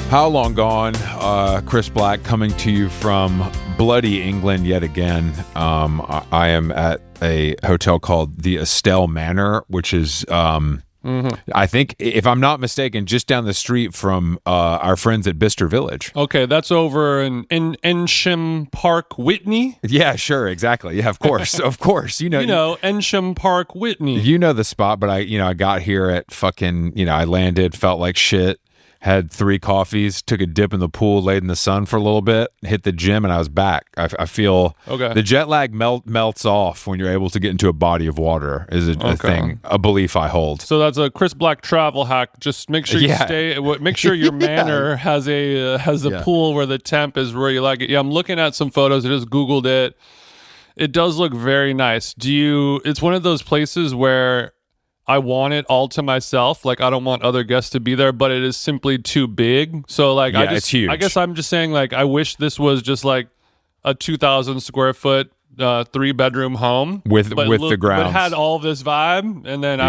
How long gone? Chris Black coming to you from Bladee, England yet again. I am at a hotel called the Estelle Manor, which is, I think, if I'm not mistaken, just down the street from our friends at Bicester Village. Okay, that's over in Ensham Park, Whitney? Yeah, sure, exactly. Yeah, of course, of course. You know, Ensham Park, Whitney. You know the spot, but I got here at fucking, I landed, felt like shit. Had 3 coffees, took a dip in the pool, laid in the sun for a little bit, hit the gym, and I was back. I feel the jet lag melts off when you're able to get into a body of water is a thing, a belief I hold. So that's a Chris Black travel hack. Just make sure you make sure your manor has a pool where the temp is where you like it. Yeah, I'm looking at some photos. I just Googled it. It does look very nice. It's one of those places where I want it all to myself. Like, I don't want other guests to be there, but it is simply too big. So, like, it's huge. I guess I'm just saying, like, I wish this was just like a 2,000 square foot, 3-bedroom home with the grounds. But had all this vibe, and then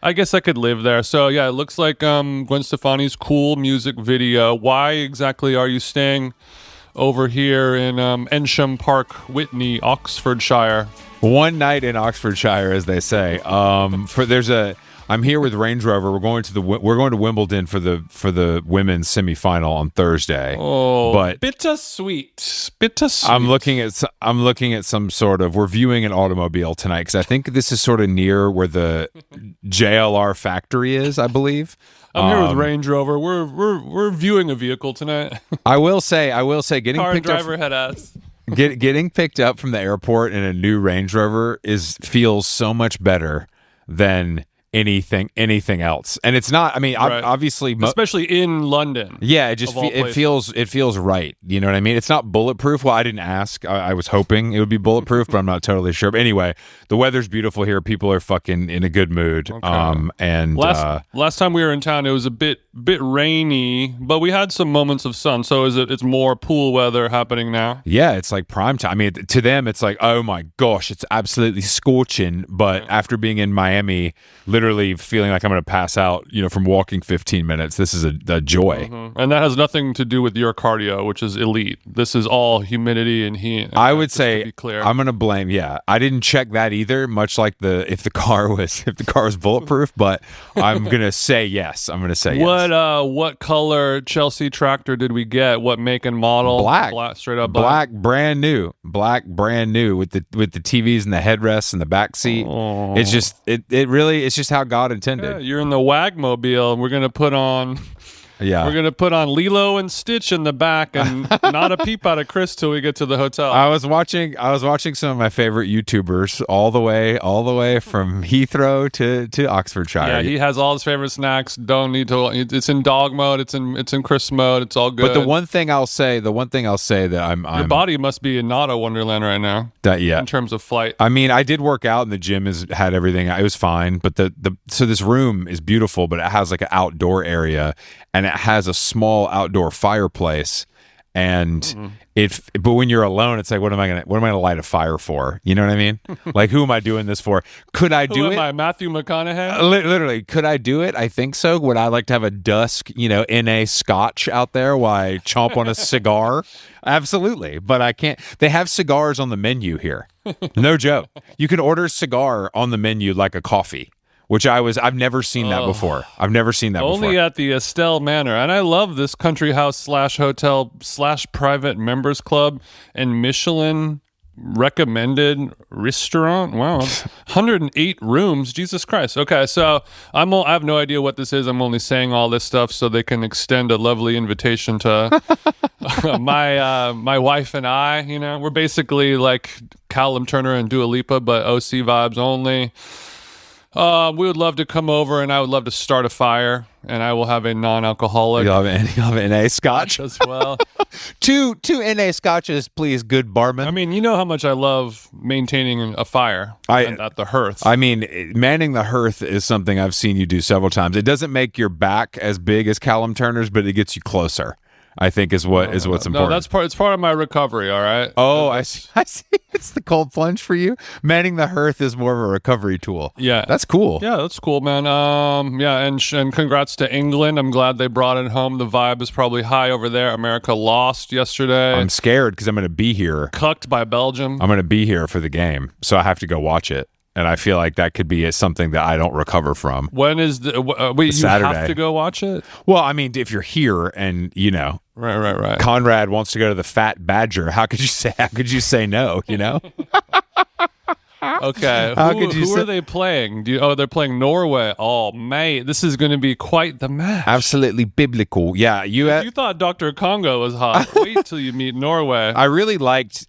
I guess I could live there. So, yeah, it looks like Gwen Stefani's cool music video. Why exactly are you staying over here in Ensham Park, Whitney, Oxfordshire? One night in Oxfordshire, as they say. I'm here with Range Rover. We're going to Wimbledon for the women's semifinal on Thursday. Oh, but bittersweet. I'm looking at some sort of. We're viewing an automobile tonight because I think this is sort of near where the JLR factory is. I believe. I'm here with Range Rover. We're viewing a vehicle tonight. I will say, getting car picked and driver up. head ass. Getting picked up from the airport in a new Range Rover feels so much better than anything else. And it's not, I mean, right. Obviously, especially in London. Yeah, it feels right. You know what I mean? It's not bulletproof. Well, I didn't ask. I was hoping it would be bulletproof, but I'm not totally sure. But anyway, the weather's beautiful here. People are fucking in a good mood. Okay. And last time we were in town, it was a bit rainy, but we had some moments of sun. So it's more pool weather happening now? Yeah, it's like prime time. I mean, to them, it's like, oh my gosh, it's absolutely scorching. But after being in Miami, literally feeling like I'm going to pass out, from walking 15 minutes. This is a joy. Mm-hmm. And that has nothing to do with your cardio, which is elite. This is all humidity and heat. I would say, to be clear. I'm going to blame. Yeah, I didn't check that either. Much like if the car was bulletproof, but I'm going to say yes. I'm going to say yes. What color Chelsea tractor did we get? What make and model? Black, straight up black, brand new with the TVs and the headrests and the back seat. Oh. It's just it's just how God intended. Yeah, you're in the Wagmobile. We're gonna put on Lilo and Stitch in the back, and not a peep out of Chris till we get to the hotel. I was watching some of my favorite YouTubers all the way from Heathrow to Oxfordshire. Yeah, he has all his favorite snacks. Don't need to. It's in dog mode. It's in Chris mode. It's all good. But the one thing I'll say that I'm your body must be in auto wonderland right now. In terms of flight. I mean, I did work out and the gym had everything. It was fine. But so this room is beautiful, but it has like an outdoor area. And it has a small outdoor fireplace, and but when you're alone, it's like, what am I gonna light a fire for? You know what I mean? Like, who am I doing this for? Could I do it? Who am I, Matthew McConaughey? Literally, could I do it? I think so. Would I like to have a dusk, NA scotch out there while I chomp on a cigar? Absolutely, but I can't. They have cigars on the menu here. No joke. You can order a cigar on the menu like a coffee. Which I've never seen that before. I've never seen that before. Only at the Estelle Manor. And I love this country house / hotel / private members club and Michelin recommended restaurant. Wow. 108 rooms. Jesus Christ. Okay, so I have no idea what this is. I'm only saying all this stuff so they can extend a lovely invitation to my wife and I. We're basically like Callum Turner and Dua Lipa, but OC vibes only. We would love to come over, and I would love to start a fire, and I will have a non-alcoholic. You'll have an NA scotch as well. two NA scotches, please, good barman. I mean, you know how much I love maintaining a fire at the hearth. I mean, manning the hearth is something I've seen you do several times. It doesn't make your back as big as Callum Turner's, but it gets you closer. I think is what's important. No, it's part of my recovery. All right. Oh, I see. I see. It's the cold plunge for you. Manning the hearth is more of a recovery tool. Yeah, that's cool. Yeah, that's cool, man. Yeah, and congrats to England. I'm glad they brought it home. The vibe is probably high over there. America lost yesterday. I'm scared because I'm going to be here. Cucked by Belgium. I'm going to be here for the game, so I have to go watch it. And I feel like that could be something that I don't recover from. When is wait? Saturday. You have to go watch it? Well, I mean, if you're here and right. Conrad wants to go to the Fat Badger, how could you say no? You know. Okay. Who are they playing? They're playing Norway. Oh, mate, this is going to be quite the match. Absolutely biblical. Yeah, if you thought Dr. Congo was hot, wait till you meet Norway. I really liked.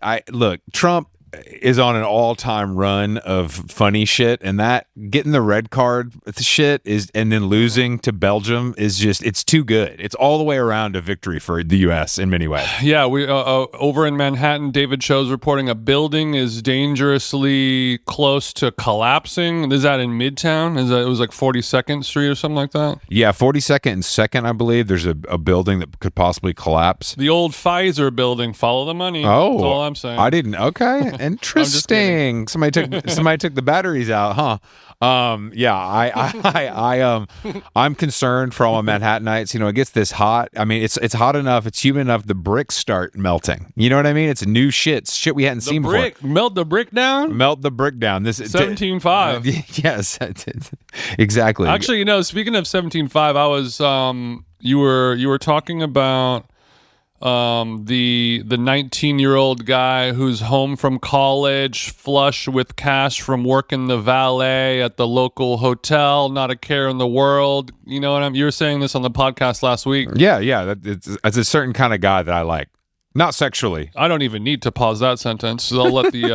Trump is on an all-time run of funny shit, and that getting the red card shit and then losing to Belgium is just, it's too good. It's all the way around a victory for the U.S. in many ways. Yeah, we over in Manhattan, David Cho's reporting a building is dangerously close to collapsing. Is that in Midtown? It was like 42nd Street or something like that? Yeah, 42nd and 2nd, I believe. There's a building that could possibly collapse. The old Pfizer building. Follow the money. Oh, that's all I'm saying. I didn't. Okay. Interesting. Somebody took the batteries out, huh? I'm concerned for all my Manhattanites. It gets this hot. I mean, it's hot enough. It's humid enough. The bricks start melting. You know what I mean? It's new shit. It's shit we hadn't seen before. Melt the brick down. Melt the brick down. This 17.5. Yes, exactly. Actually, speaking of 17.5, I was you were talking about the 19-year-old guy who's home from college, flush with cash from working the valet at the local hotel, not a care in the world. You know what you were saying this on the podcast last week. Yeah. It's a certain kind of guy that I like. Not sexually. I don't even need to pause that sentence. I'll let the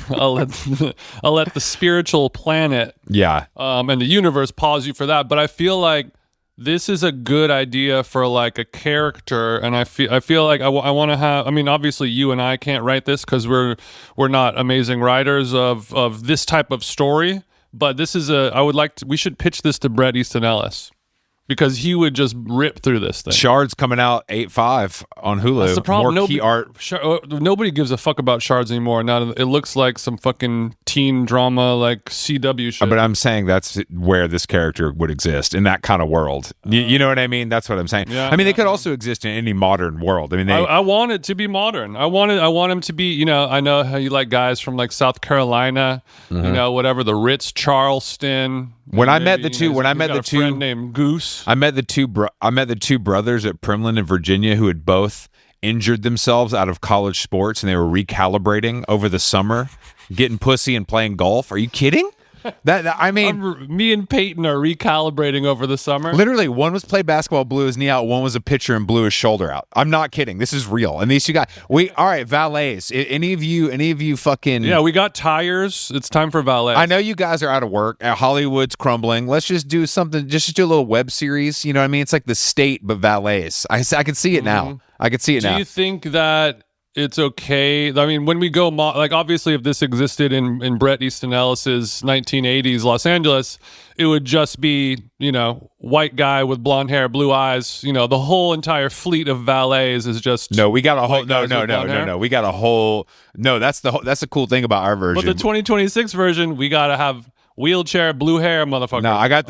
I'll let the spiritual planet and the universe pause you for that. But I feel like this is a good idea for like a character, and I feel like I want to have. I mean, obviously, you and I can't write this because we're not amazing writers of this type of story. But this is we should pitch this to Bret Easton Ellis, because he would just rip through this thing. Shards coming out 8/5 on Hulu. That's the problem. More key art. Nobody gives a fuck about Shards anymore. Now it looks like some fucking teen drama, like CW shit. But I'm saying that's where this character would exist, in that kind of world. You know what I mean? That's what I'm saying. Yeah, I mean, they could also exist in any modern world. I mean, I want it to be modern. I want him to be. I know how you like guys from like South Carolina. Mm-hmm. Whatever, the Ritz Charleston. When I met the two friend named Goose. I met the two brothers at Primland in Virginia who had both injured themselves out of college sports, and they were recalibrating over the summer, getting pussy and playing golf. Are you kidding? I mean, me and Peyton are recalibrating over the summer. Literally, one was play basketball, blew his knee out. One was a pitcher and blew his shoulder out. I'm not kidding. This is real. And these two guys, all right, valets. Any of you fucking. Yeah, we got tires. It's time for valets. I know you guys are out of work. Hollywood's crumbling. Let's just do something. Just do a little web series. You know what I mean? It's like The State, but valets. I can see it now. I can see it now. Do you think that it's okay? I mean, when we go, obviously, if this existed in Bret Easton Ellis's 1980s Los Angeles, it would just be, white guy with blonde hair, blue eyes. The whole entire fleet of valets is just. No, we got a whole. No. We got a whole. No, that's the cool thing about our version. But the 2026 version, we gotta have wheelchair, blue hair, motherfucker. No, I got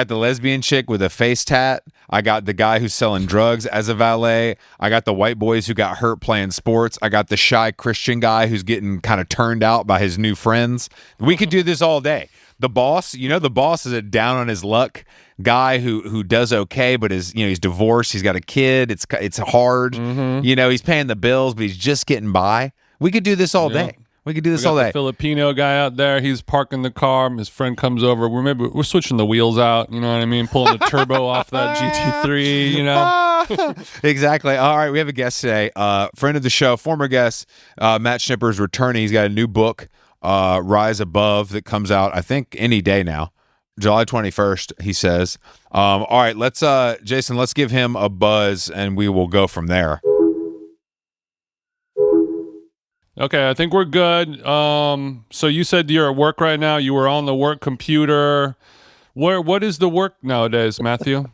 the lesbian chick with a face tat. I got the guy who's selling drugs as a valet. I got the white boys who got hurt playing sports. I got the shy Christian guy who's getting kind of turned out by his new friends. We could do this all day. The boss, the boss is a down on his luck guy who does okay, but he's divorced. He's got a kid. It's hard. Mm-hmm. He's paying the bills, but he's just getting by. We could do this all day. We could do this all day. The Filipino guy out there, he's parking the car. His friend comes over. We're switching the wheels out. You know what I mean? Pulling the turbo off that GT3. Exactly. All right, we have a guest today. Friend of the show, former guest, Matt Schnipper is returning. He's got a new book, Rise Above, that comes out, I think, any day now. July 21st, he says. All right, Jason, let's give him a buzz, and we will go from there. Okay, I think we're good. So you said you're at work right now. You were on the work computer. What is the work nowadays, Matthew?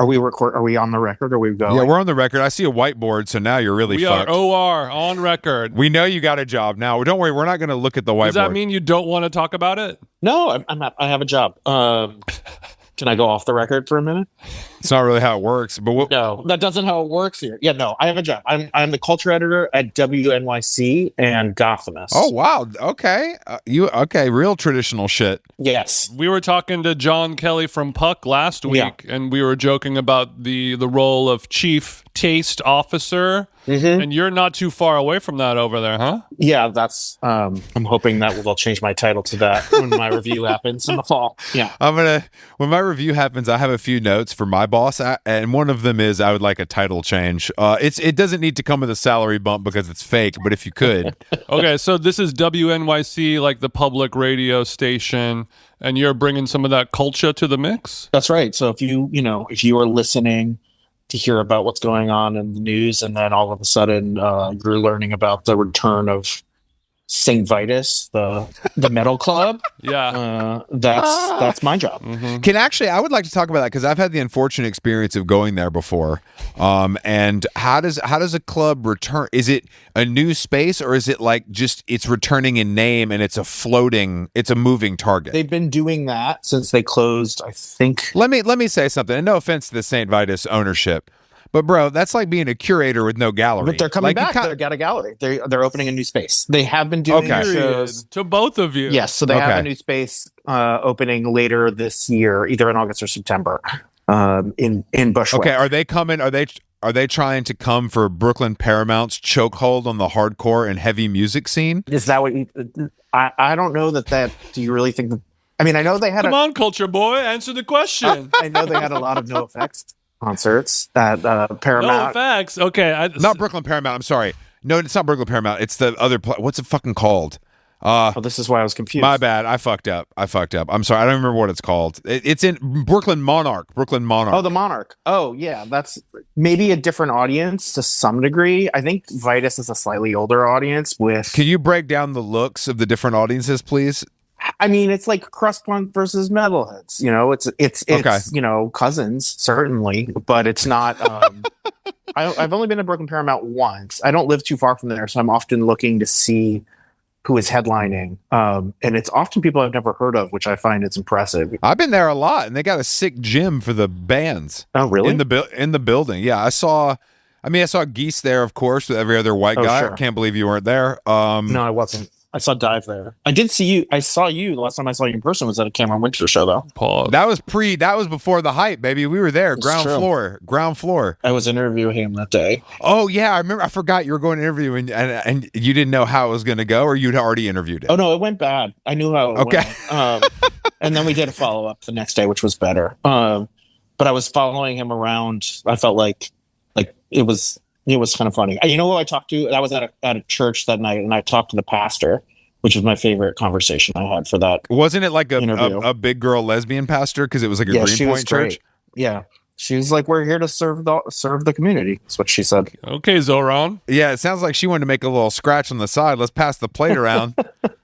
Are we on the record? Are we going? Yeah, we're on the record. I see a whiteboard, so now you're really We fucked. are OR on record. We know you got a job now. Well, don't worry, we're not going to look at the whiteboard. Does that mean you don't want to talk about it? No, I have a job. Can I go off the record for a minute? It's not really how it works, but No, that doesn't how it works here. Yeah, no, I have a job. I'm the culture editor at WNYC and Gothamist. Oh wow, okay, real traditional shit. Yes. We were talking to John Kelly from Puck last week, and we were joking about the role of chief taste officer. Mm-hmm. And you're not too far away from that over there, huh? Yeah, that's. I'm hoping that will change my title to that when my review happens in the fall. Yeah, when my review happens, I have a few notes for my boss, and one of them is I would like a title change. It doesn't need to come with a salary bump because it's fake, but if you could. Okay, so this is WNYC, like the public radio station, and you're bringing some of that culture to the mix. That's right. So if you are listening to hear about what's going on in the news, and then all of a sudden you're learning about the return of St. Vitus, the metal club. Yeah, that's my job. Mm-hmm. I would like to talk about that because I've had the unfortunate experience of going there before. And how does a club return? Is it a new space, or is it like just it's returning in name and it's a moving target? They've been doing that since they closed, I think. Let me say something, and no offense to the St. Vitus ownership. But bro, that's like being a curator with no gallery. But they're coming back. They've got a gallery. They're opening a new space. They have been doing shows to both of you. Yes, so they have a new space opening later this year, either in August or September, in Bushwick. Okay, are they coming? Are they trying to come for Brooklyn Paramount's chokehold on the hardcore and heavy music scene? Is that what I don't know that? Do you really think that? I mean, I know they had. Come on, culture boy, answer the question. I know they had a lot of NoFX concerts at Paramount. NoFX, okay. Not Brooklyn Paramount. I'm sorry. No, it's not Brooklyn Paramount. It's the other. What's it fucking called? This is why I was confused. My bad. I fucked up. I'm sorry. I don't remember what it's called. It's in Brooklyn Monarch. Oh, the Monarch. Oh, yeah. That's maybe a different audience to some degree. I think Vitus is a slightly older audience with. Can you break down the looks of the different audiences, please? I mean, it's like crust punk versus metalheads. It's okay. Cousins certainly, but it's not. I've only been to Brooklyn Paramount once. I don't live too far from there, so I'm often looking to see who is headlining, and it's often people I've never heard of, which I find it's impressive. I've been there a lot, and they got a sick gym for the bands. Oh, really? In the building, yeah. I saw Geese there, of course, with every other white guy. Sure. I can't believe you weren't there. No, I wasn't. I saw Dive there. I did see you. I saw you the last time I saw you in person was at a Cameron Winter show, though. Pause. That was before the hype, baby. We were there, ground floor. I was interviewing him that day. Oh yeah, I remember. I forgot you were going to interview, and you didn't know how it was going to go, or you'd already interviewed it. Oh no, it went bad. I knew how it went. And then we did a follow up the next day, which was better. But I was following him around. I felt like it was kind of funny. You know who I talked to? I was at a church that night, and I talked to the pastor, which was my favorite conversation I had for that. Wasn't it like a big girl lesbian pastor? Because it was like a Greenpoint church. Yeah, she was like, "We're here to serve the community." That's what she said. Okay, Zoran. Yeah, it sounds like she wanted to make a little scratch on the side. Let's pass the plate around.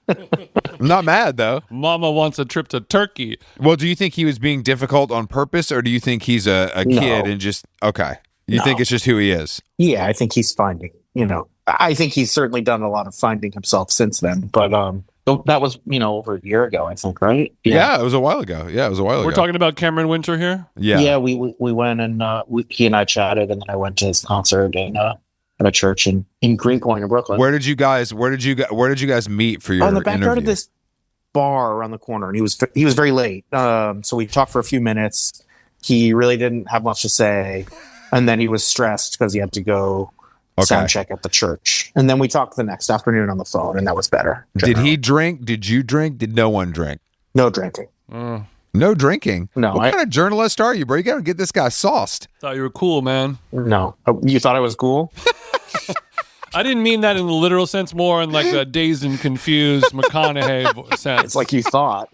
I'm not mad though. Mama wants a trip to Turkey. Well, do you think he was being difficult on purpose, or do you think he's a kid and just okay? You think it's just who he is? Yeah, I think he's finding. I think he's certainly done a lot of finding himself since then. But that was over a year ago, I think, right? Yeah, it was a while ago. We're talking about Cameron Winter here. Yeah. We went and he and I chatted, and then I went to his concert at a church in Greenpoint in Brooklyn. Where did you guys meet for your in the backyard interview? of this bar around the corner, and he was very late. So we talked for a few minutes. He really didn't have much to say, and then he was stressed because he had to go sound check at the church. And then we talked the next afternoon on the phone, and that was better. Did he drink? Did you drink? Did no one drink? No drinking. No drinking? No. What kind of journalist are you, bro? You got to get this guy sauced. Thought you were cool, man. No. You thought I was cool? I didn't mean that in the literal sense, more in like a dazed and confused McConaughey sense. It's like you thought.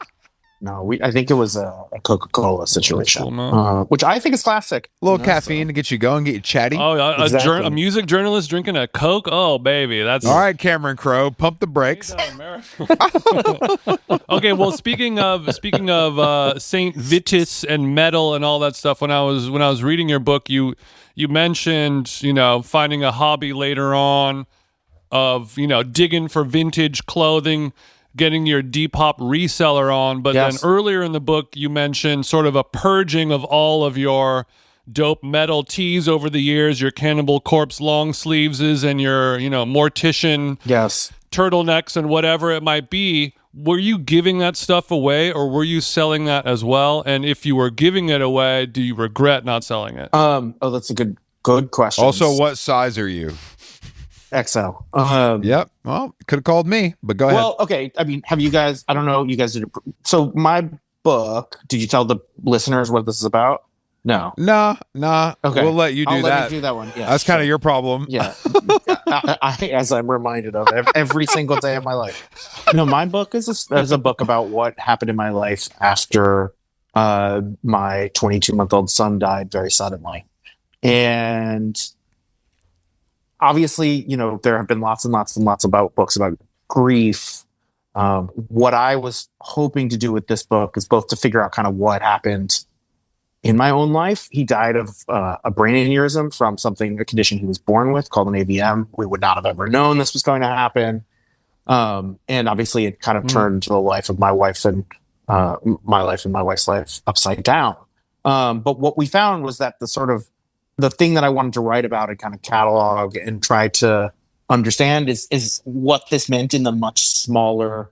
I think it was a Coca-Cola situation, Cool, which I think is classic. A little caffeine to get you going, get you chatty. Oh, Exactly. a music journalist drinking a Coke? Oh, baby. That's All right, Cameron Crowe, pump the brakes. Okay, well, speaking of Saint Vitus and metal and all that stuff, when I was reading your book, you mentioned, finding a hobby later on of, digging for vintage clothing, getting your Depop reseller on, but Yes. then earlier in the book you mentioned sort of a purging of all of your dope metal tees over the years, your Cannibal Corpse long sleeves and your, Mortician Yes. turtlenecks and whatever it might be. Were you giving that stuff away, or were you selling that as well? And if you were giving it away, do you regret not selling it? That's a good question. Also, what size are you? XL. Yep. Well, could have called me, but go ahead. Well, okay. I mean, have you guys? I don't know. You guys did. So my book. Did you tell the listeners what this is about? No. Nah. Okay. We'll let you do I'll that. Let me do that one. Yeah. That's kind of your problem. Yeah. As I'm reminded of every single day of my life. No, my book is a book about what happened in my life after my 22-month-old son died very suddenly, and obviously, there have been lots and lots and lots about books about grief. What I was hoping to do with this book is both to figure out kind of what happened in my own life. He died of a brain aneurysm from a condition he was born with called an AVM. We would not have ever known this was going to happen. And obviously it kind of turned the life of my wife and my life and my wife's life upside down. But what we found was that the thing that I wanted to write about and kind of catalog and try to understand is what this meant in the much smaller,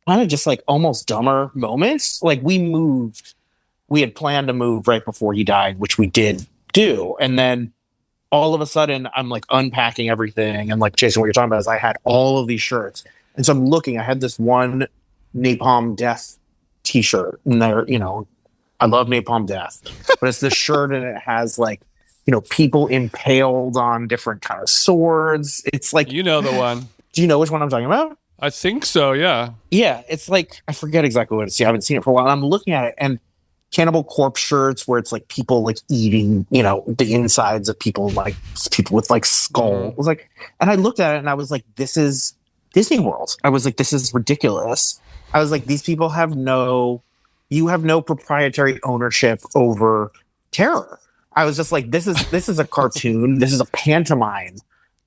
kind of just like almost dumber moments. Like we had planned to move right before he died, which we did do. And then all of a sudden I'm like unpacking everything. And like, Jason, what you're talking about is I had all of these shirts. And so I'm looking, I had this one Napalm Death t-shirt, and there, I love Napalm Death, but it's this shirt and it has like, people impaled on different kind of swords. It's like, You know the one. Do you know which one I'm talking about? I think so, yeah. Yeah, it's like, I forget exactly what it is. I haven't seen it for a while. I'm looking at it, and Cannibal Corpse shirts where it's like people like eating, the insides of people with like skulls. It was like, and I looked at it and I was like, this is Disney World. I was like, this is ridiculous. I was like, these people you have no proprietary ownership over terror. I was just like, this is a cartoon. This is a pantomime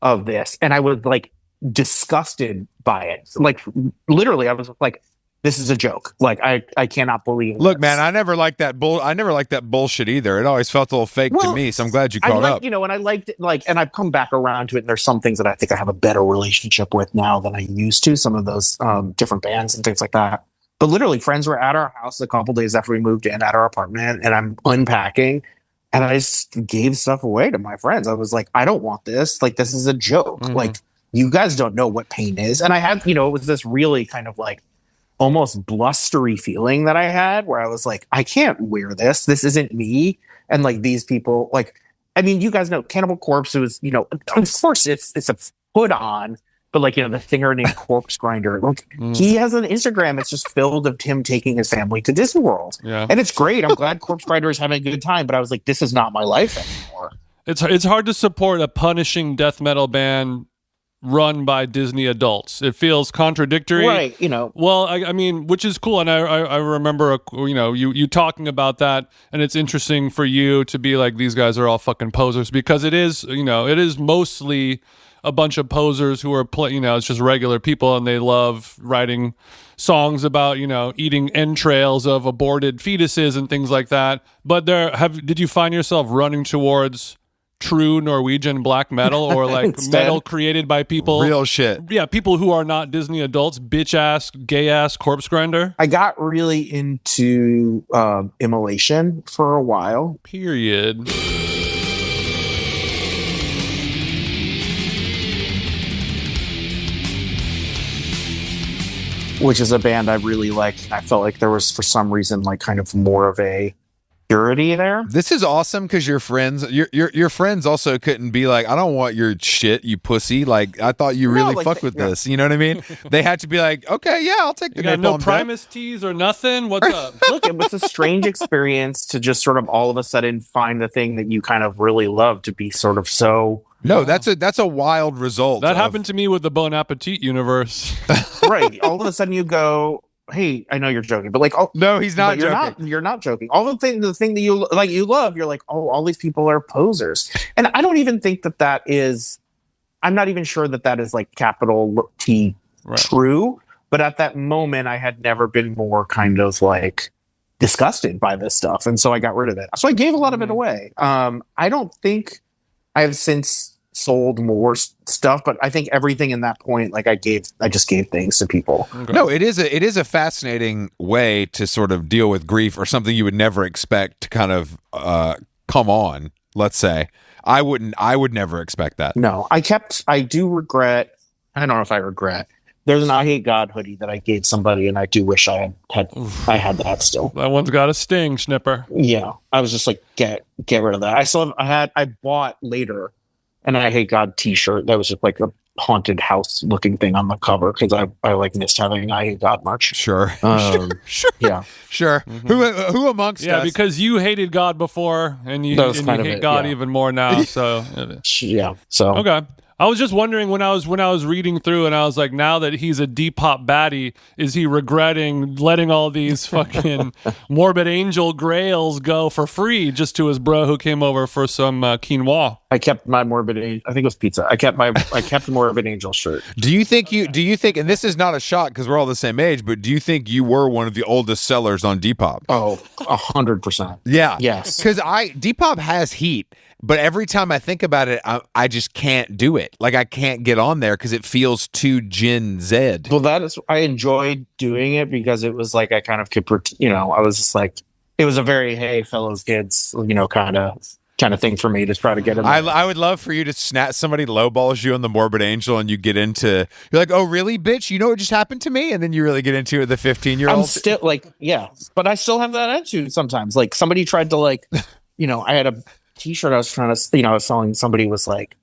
of this. And I was like disgusted by it. Like literally, I was like, this is a joke. Like I cannot believe Look, this. man, I never liked that bullshit either. It always felt a little fake to me. So I'm glad you caught up. And I liked it, and I've come back around to it. And there's some things that I think I have a better relationship with now than I used to. Some of those different bands and things like that. But literally, friends were at our house a couple days after we moved in at our apartment, and I'm unpacking, and I just gave stuff away to my friends. I was like, I don't want this. Like, this is a joke. Mm-hmm. Like, you guys don't know what pain is. And I had, it was this really kind of like almost blustery feeling that I had where I was like, I can't wear this. This isn't me. And like these people, like, I mean, you guys know Cannibal Corpse was, of course it's a put on, but like, the singer named Corpse Grinder, like he has an Instagram. It's just filled of him taking his family to Disney World. Yeah. And it's great. I'm glad Corpse Grinder is having a good time, but I was like, this is not my life anymore. It's hard to support a punishing death metal band run by Disney adults. It feels contradictory, right? Well, I mean, which is cool, and I remember you talking about that, and it's interesting for you to be like, these guys are all fucking posers, because it is mostly a bunch of posers who are it's just regular people, and they love writing songs about eating entrails of aborted fetuses and things like that. But did you find yourself running towards true Norwegian black metal, or like metal created by people, real shit? Yeah, people who are not Disney adults, bitch ass, gay ass Corpse Grinder. I got really into immolation for a while. Period. Which is a band I really liked. I felt like there was, for some reason, like kind of more of a purity there. This is awesome because your friends also couldn't be like, I don't want your shit, you pussy. Like, I thought you really fuck with this. You know what I mean? They had to be like, okay, yeah, I'll take the napalm. No Primus teas or nothing. What's up? Look, it was a strange experience to just sort of all of a sudden find the thing that you kind of really love to be sort of so. No, that's a wild result. That happened to me with the Bon Appetit universe. Right. All of a sudden you go, hey, I know you're joking, but like, oh no, he's not joking. You're not joking. All the thing that you like, you love, you're like, oh, all these people are posers, and I don't even think that is. I'm not even sure that is like capital T true. But at that moment, I had never been more kind of like disgusted by this stuff, and so I got rid of it. So I gave a lot of it away. I don't think I have since sold more stuff, but I think everything in that point, like I just gave things to people. Okay. No, it is a fascinating way to sort of deal with grief, or something you would never expect to kind of come on. Let's say I would never expect that. No, I do regret. I don't know if I regret. There's an I Hate God hoodie that I gave somebody, and I do wish I had that still. That one's got a sting, Schnipper. Yeah, I was just like, get rid of that. I bought later an I Hate God t-shirt that was just like a haunted house looking thing on the cover, because I like missed having I Hate God merch. Sure. Sure. Yeah. Sure. Mm-hmm. Who amongst us? Yeah, because you hated God before, and you hate God even more now. So yeah. So okay. I was just wondering when I was reading through, and I was like, now that he's a Depop baddie, is he regretting letting all these fucking Morbid Angel grails go for free just to his bro who came over for some quinoa? I kept my Morbid Angel. I think it was pizza. I kept the Morbid Angel shirt. Do you think, and this is not a shot because we're all the same age, but do you think you were one of the oldest sellers on Depop? Oh, 100%. Yeah. Yes. Because Depop has heat. But every time I think about it, I just can't do it. Like, I can't get on there because it feels too Gen Z. Well, I enjoyed doing it because it was like I kind of could, I was just like, it was a very, hey, fellows, kids, kind of thing for me to try to get in there. I would love for you to snap, somebody lowballs you on the Morbid Angel, and you get into, you're like, oh, really, bitch? You know what just happened to me? And then you really get into it with the 15-year-old. I'm still like, yeah, but I still have that attitude sometimes. Like, somebody tried to I had a t-shirt I was trying to, I was selling, somebody was like,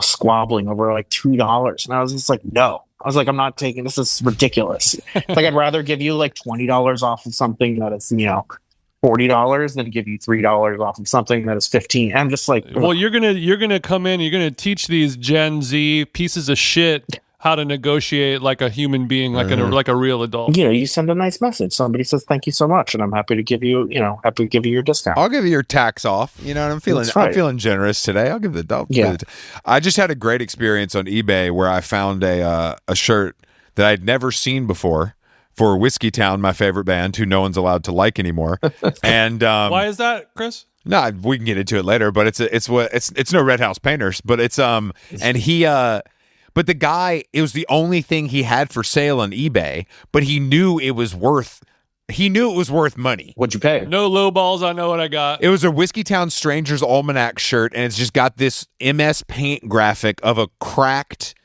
squabbling over like $2. And I was just like, no. I was like, I'm not taking, this is ridiculous. Like, I'd rather give you like $20 off of something that is, $40 than give you $3 off of something that is $15. I'm just like, well, you're gonna come in, you're gonna teach these Gen Z pieces of shit how to negotiate like a human being, like like a real adult. You send a nice message. Somebody says thank you so much, and I'm happy to give you, your discount. I'll give you your tax off. You know what I'm feeling? Right. I'm feeling generous today. I'll give the double. Yeah. I just had a great experience on eBay where I found a shirt that I'd never seen before for Whiskey Town, my favorite band, who no one's allowed to like anymore. And why is that, Chris? No, we can get into it later. But it's no Red House Painters, but it's and he. But the guy, it was the only thing he had for sale on eBay, but he knew it was worth money. What'd you pay? No low balls. I know what I got. It was a Whiskey Town Strangers Almanac shirt, and it's just got this MS Paint graphic of a cracked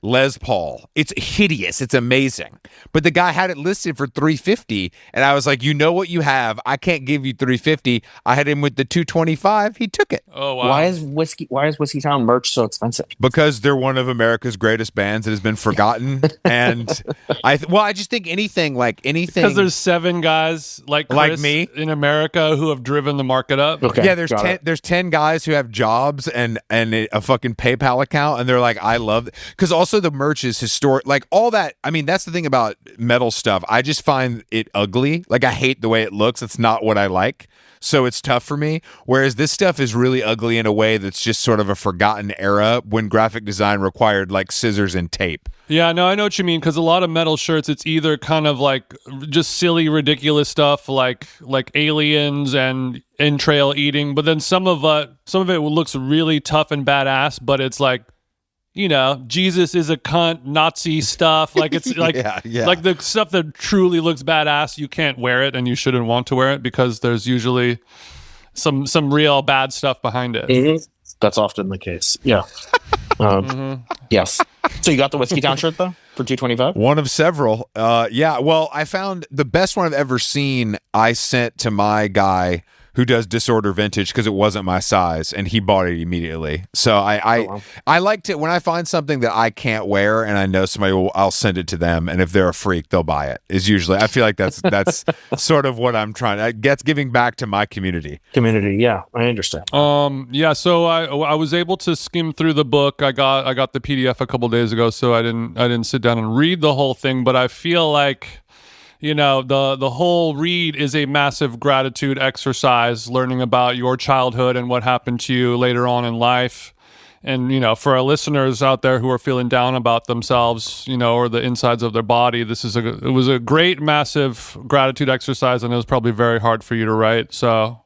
Les Paul. It's hideous. It's amazing. But the guy had it listed for $350, and I was like, you know what you have? I can't give you $350. I had him with the $225. He took it. Oh wow. Why is Whiskey Town merch so expensive? Because they're one of America's greatest bands that has been forgotten. And I just think anything because there's 7 guys like me in America who have driven the market up. Okay, yeah, there's 10 guys who have jobs and a fucking PayPal account, and they're like, I love it. Because also the merch is historic, like all that. I mean, that's the thing about metal stuff. I just find it ugly. Like, I hate the way it looks. It's not what I like. So it's tough for me. Whereas this stuff is really ugly in a way that's just sort of a forgotten era when graphic design required like scissors and tape. Yeah, no, I know what you mean, because a lot of metal shirts, it's either kind of like just silly, ridiculous stuff like aliens and entrail eating, but then some of it looks really tough and badass, but it's like, Jesus is a cunt, Nazi stuff. Like, it's like, like the stuff that truly looks badass, you can't wear it and you shouldn't want to wear it because there's usually some real bad stuff behind it. Mm-hmm. That's often the case. Yeah. Yes. So you got the Whiskey Town shirt though for $225? One of several. Yeah. Well, I found the best one I've ever seen. I sent to my guy who does Disorder Vintage because it wasn't my size, and he bought it immediately. So I like to, when I find something that I can't wear and I know somebody will, I'll send it to them, and if they're a freak, they'll buy it. Is usually, I feel like that's sort of what I'm trying to get, giving back to my community. Yeah, I understand. So I was able to skim through the book. I got the PDF a couple days ago, so I didn't sit down and read the whole thing, but I feel like, you know, the whole read is a massive gratitude exercise, learning about your childhood and what happened to you later on in life. And, you know, for our listeners out there who are feeling down about themselves, you know, or the insides of their body, it was a great, massive gratitude exercise, and it was probably very hard for you to write. So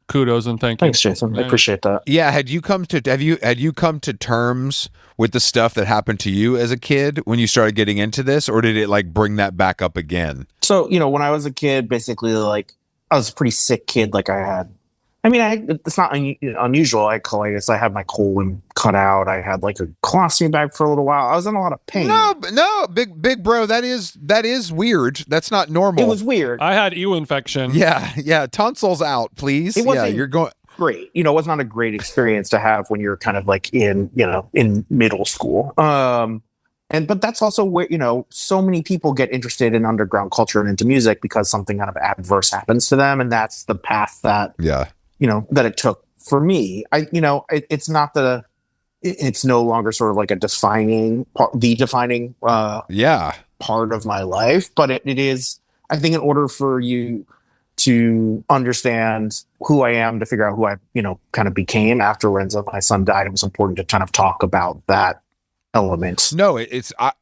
kudos and thank you. Thanks, Jason. I appreciate that. Yeah, had you come to terms with the stuff that happened to you as a kid when you started getting into this, or did it like bring that back up again? So, you know, when I was a kid, basically, like, I was a pretty sick kid. Like, it's not unusual. I had colitis. I had my colon cut out. I had like a colostomy bag for a little while. I was in a lot of pain. No, big bro. That is weird. That's not normal. It was weird. I had ear infection. Yeah. Tonsils out, please. You're going great. You know, it was not a great experience to have when you're kind of like in middle school. But that's also where, you know, so many people get interested in underground culture and into music because something kind of adverse happens to them, and that's the path that that it took for me. It's not it's no longer sort of like the defining part of my life, but it is. I think in order for you to understand who I am, to figure out who I kind of became after Renzo, my son, died, it was important to kind of talk about that element. No, I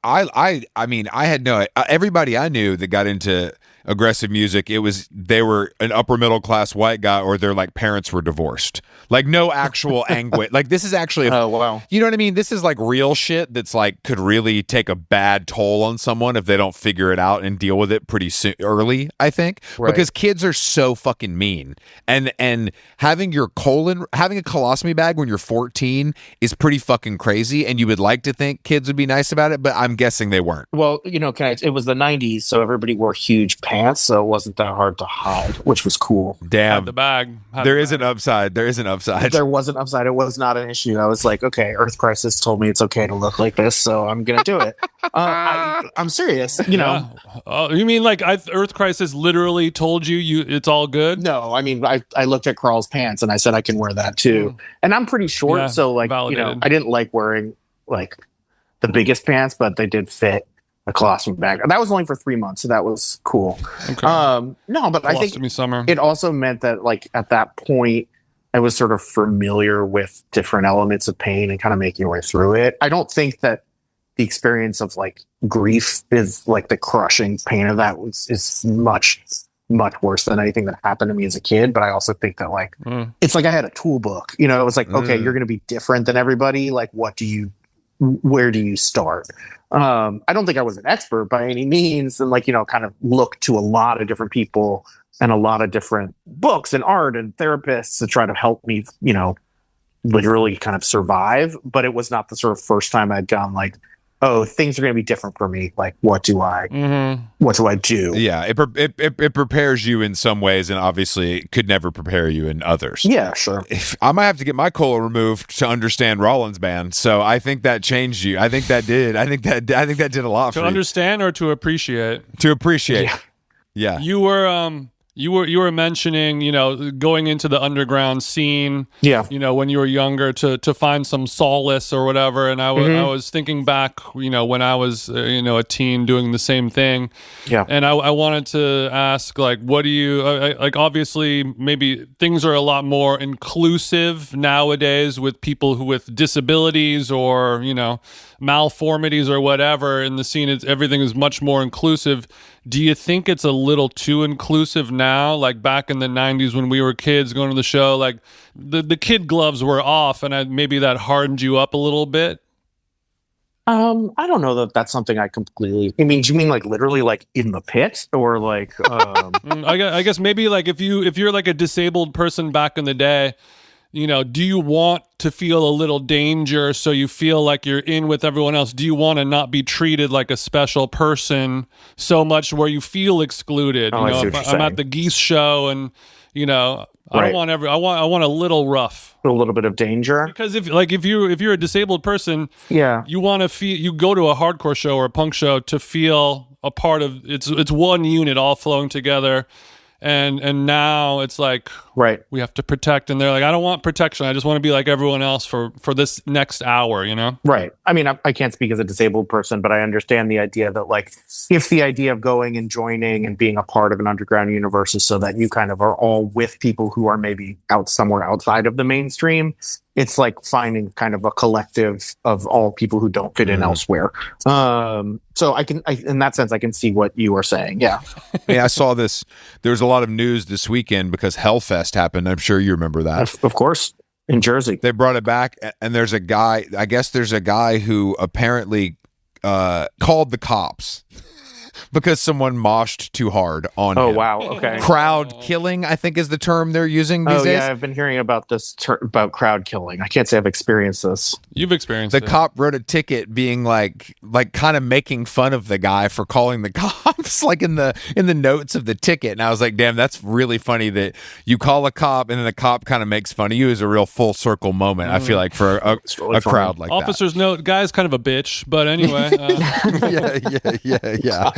mean, I had everybody I knew that got into aggressive music, they were an upper middle class white guy, or their like parents were divorced. Like no actual anguish. Like this is actually oh wow. You know what I mean? This is like real shit that's like could really take a bad toll on someone if they don't figure it out and deal with it pretty early, I think. Right. Because kids are so fucking mean. And having a colostomy bag when you're 14 is pretty fucking crazy, and you would like to think kids would be nice about it, but I'm guessing they weren't. Well, it was the 90s, so everybody wore huge pants, so it wasn't that hard to hide, which was cool. Damn. Had the bag. There is an upside. There was an upside. It was not an issue. I was like, okay, Earth Crisis told me it's okay to look like this, so I'm gonna do it. I'm serious. Yeah. You mean like Earth Crisis literally told you it's all good? No, I mean I looked at Carl's pants and I said I can wear that too. And I'm pretty short, so like validated. I didn't like wearing like the biggest pants, but they did fit a colostomy bag. That was only for 3 months, so that was cool. Okay. No, but I think summer. It also meant that like at that point I was sort of familiar with different elements of pain and kind of making your way through it. I don't think that the experience of like grief is like the crushing pain of that is much worse than anything that happened to me as a kid. But I also think that like it's like I had a tool book. It was like, okay, you're going to be different than everybody. Like, where do you start? I don't think I was an expert by any means, and kind of looked to a lot of different people and a lot of different books and art and therapists to try to help me, literally kind of survive. But it was not the sort of first time I'd gone like, oh, things are going to be different for me. Like, what do I do? Yeah, it prepares you in some ways, and obviously it could never prepare you in others. Yeah, sure. I might have to get my colon removed to understand Rollins band. So I think that changed you. I think that did. I think that did a lot for you. To understand or to appreciate? To appreciate. Yeah. You were mentioning, going into the underground scene, when you were younger to find some solace or whatever. And I was thinking back, when I was, a teen doing the same thing. Yeah. And I wanted to ask, like, what do you, like, obviously maybe things are a lot more inclusive nowadays with people with disabilities or, malformities or whatever in the scene. Everything is much more inclusive. Do you think it's a little too inclusive now? Like back in the 90s when we were kids going to the show, like the kid gloves were off and maybe that hardened you up a little bit? I don't know that that's something I completely... I mean, do you mean like literally like in the pit or like... I guess maybe like if you're like a disabled person back in the day, do you want to feel a little danger so you feel like you're in with everyone else? Do you want to not be treated like a special person so much where you feel excluded? Oh, if I'm at the Geese show and, You know, I don't want I want a little rough, a little bit of danger. Because if you're a disabled person, you want to feel. You go to a hardcore show or a punk show to feel a part of. It's one unit all flowing together. And now it's like we have to protect, and they're like, I don't want protection. I just want to be like everyone else for this next hour, you know? Right. I mean, I can't speak as a disabled person, but I understand the idea that like if the idea of going and joining and being a part of an underground universe is so that you kind of are all with people who are maybe out somewhere outside of the mainstream, it's like finding kind of a collective of all people who don't fit in elsewhere. So in that sense, I can see what you are saying. Yeah. Yeah, I saw this. There was a lot of news this weekend because Hellfest happened. I'm sure you remember that. Of course. In Jersey. They brought it back, and there's a guy, I guess there's a guy who apparently called the cops because someone moshed too hard on him. Oh, wow. Okay. Crowd killing, I think, is the term they're using these days. Yeah, I've been hearing about this, about crowd killing. I can't say I've experienced this. You've experienced it. The cop wrote a ticket being like kind of making fun of the guy for calling the cops, like in the notes of the ticket. And I was like, damn, that's really funny that you call a cop and then the cop kind of makes fun of you. Is a real full circle moment, I feel like, for a crowd like Officer's note, guy's kind of a bitch, but anyway. Yeah.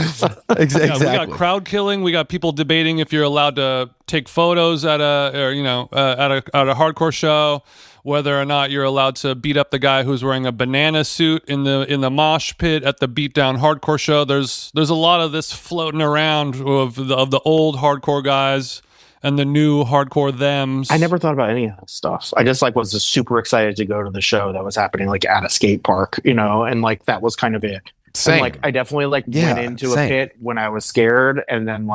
Exactly. We got crowd killing. We got people debating if you're allowed to take photos at a hardcore show, whether or not you're allowed to beat up the guy who's wearing a banana suit in the mosh pit at the beatdown hardcore show. There's a lot of this floating around of the old hardcore guys and the new hardcore thems. I never thought about any of that stuff. I just was just super excited to go to the show that was happening like at a skate park, and like that was kind of it. Same. And, I definitely went into a pit when I was scared, and then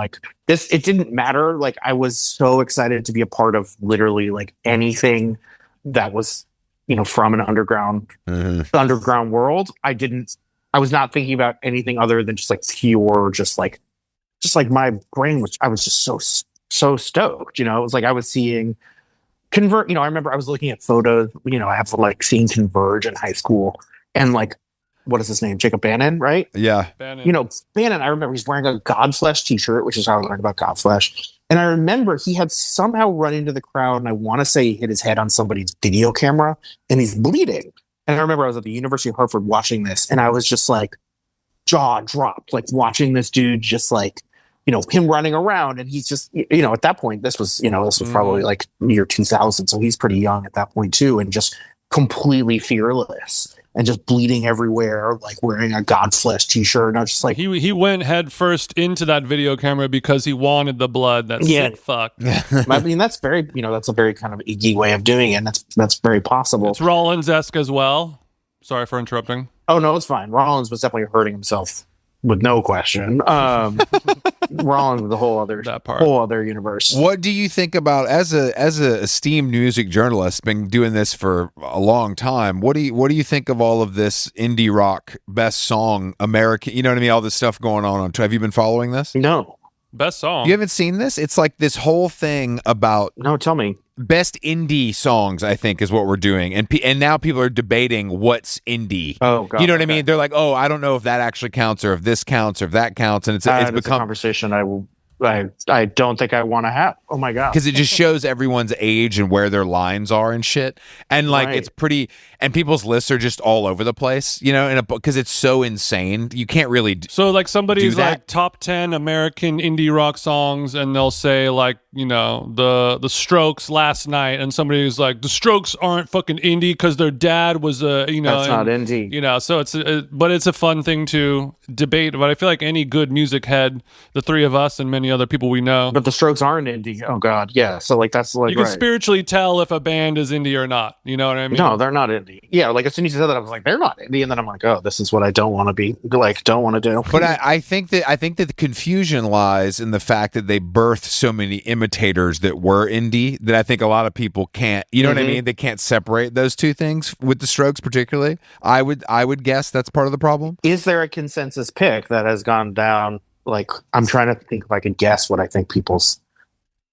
it didn't matter. Like I was so excited to be a part of literally like anything that was, from an underground world. I was not thinking about anything other than just like pure, just like my brain was. I was just so stoked. It was like I was seeing Converge. I remember I was looking at photos. I have seen Converge in high school, and what is his name? Jacob Bannon, right? Yeah. Bannon. Bannon, I remember he's wearing a Godflesh t-shirt, which is how I learned about Godflesh. And I remember he had somehow run into the crowd, and I want to say he hit his head on somebody's video camera, and he's bleeding. And I remember I was at the University of Hartford watching this, and I was just jaw dropped, watching this dude just him running around. And he's just, at that point, this was probably year 2000. So he's pretty young at that point too, and just completely fearless. And just bleeding everywhere, wearing a Godflesh t-shirt. And I was just he went head first into that video camera because he wanted the blood. That sick fuck. I mean, that's very, that's a very kind of Iggy way of doing it. And that's very possible. It's Rollins-esque as well. Sorry for interrupting. Oh no, it's fine. Rollins was definitely hurting himself with no question. Rollins was a whole other universe. What do you think about as a esteemed music journalist, been doing this for a long time? What do you think of all of this indie rock best song American? You know what I mean? All this stuff going on. Have you been following this? No. Best song. You haven't seen this? It's like this whole thing about. No, tell me. Best indie songs, I think, is what we're doing, and now people are debating what's indie. Oh, God, you know what I mean? They're like, oh, I don't know if that actually counts, or if this counts, or if that counts, and it's become a conversation I don't think I want to have. Oh my God, because it just shows everyone's age and where their lines are and shit, and it's pretty, and people's lists are just all over the place, because it's so insane. You can't really. So somebody's top 10 American indie rock songs, and they'll say the Strokes last night, and somebody's like, the Strokes aren't fucking indie because their dad was that's not indie. So it's a fun thing to debate. But I feel like any good music head, the three of us and many other people we know, but the Strokes aren't indie. Oh God, yeah. So that's you can spiritually tell if a band is indie or not. You know what I mean? No, they're not indie. Yeah, as soon as you said that, I was like, they're not indie, and then I'm like, oh, this is what I don't want to be. Don't want to do. But I think that the confusion lies in the fact that they birthed so many imitators that were indie that I think a lot of people can't. You know what I mean? They can't separate those two things with the Strokes, particularly. I would guess that's part of the problem. Is there a consensus pick that has gone down? I'm trying to think if I can guess what I think people's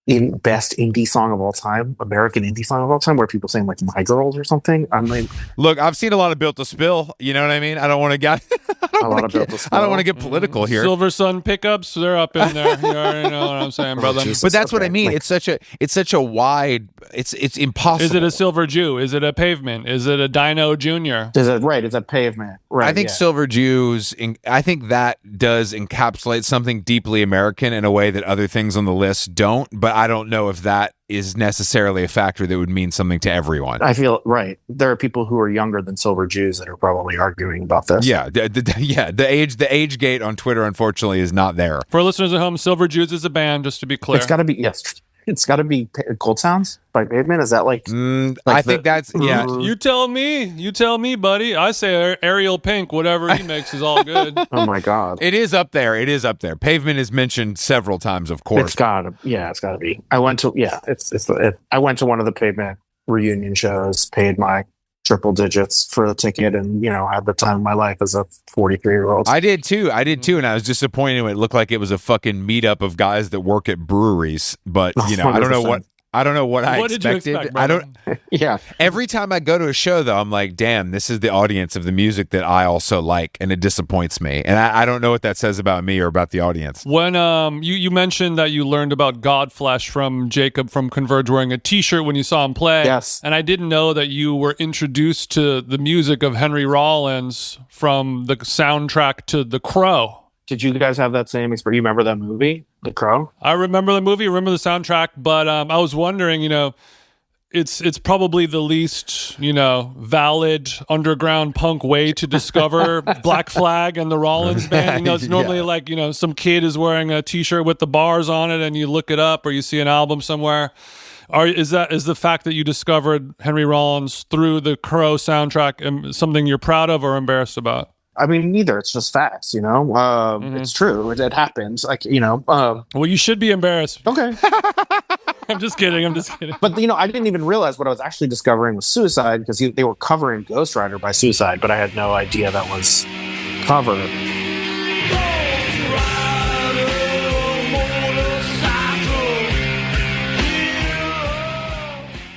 in best indie song of all time, American indie song of all time, where people saying like "My Girls" or something. I'm like, look, I've seen a lot of Built to Spill. You know what I mean? I don't want to get. I don't want to get political here. Silver Sun pickups, they're up in there. You already know what I'm saying, brother. Jesus. But that's what I mean. Like, It's such a wide. It's impossible. Is it a Silver Jew? Is it a Pavement? Is it a Dino Junior? is it right? Is that Pavement? Right. I think yeah. Silver Jews. I think that does encapsulate something deeply American in a way that other things on the list don't. But I don't know if that is necessarily a factor that would mean something to everyone. I feel right. There are people who are younger than Silver Jews that are probably arguing about this. Yeah, the age gate on Twitter unfortunately is not there. For listeners at home, Silver Jews is a band, just to be clear. It's got to be It's got to be Cold Sounds by Pavement. Is that like? I think that's yeah. You tell me, buddy. I say Ariel Pink, whatever he makes is all good. Oh my God! It is up there. Pavement is mentioned several times, of course. It's got to be. I went to I went to one of the Pavement reunion shows, paid my triple digits for the ticket, and had the time of my life as a 43-year-old. I did too, and I was disappointed when it looked like it was a fucking meetup of guys that work at breweries. But I don't know what. I don't know what I expected. Did you expect, I don't. Yeah. Every time I go to a show, though, I'm like, damn, this is the audience of the music that I also like, and it disappoints me. And I don't know what that says about me or about the audience. When you mentioned that you learned about Godflesh from Jacob from Converge wearing a T-shirt when you saw him play. Yes. And I didn't know that you were introduced to the music of Henry Rollins from the soundtrack to The Crow. Did you guys have that same experience? You remember that movie, The Crow? I remember the movie, remember the soundtrack, but I was wondering, it's probably the least, valid underground punk way to discover Black Flag and the Rollins band. It's normally like, some kid is wearing a T-shirt with the bars on it and you look it up or you see an album somewhere. Is the fact that you discovered Henry Rollins through the Crow soundtrack something you're proud of or embarrassed about? I mean, neither. It's just facts, It's true. It happens. Like, well, you should be embarrassed. Okay. I'm just kidding. But, I didn't even realize what I was actually discovering was Suicide because they were covering Ghost Rider by Suicide, but I had no idea that was covered.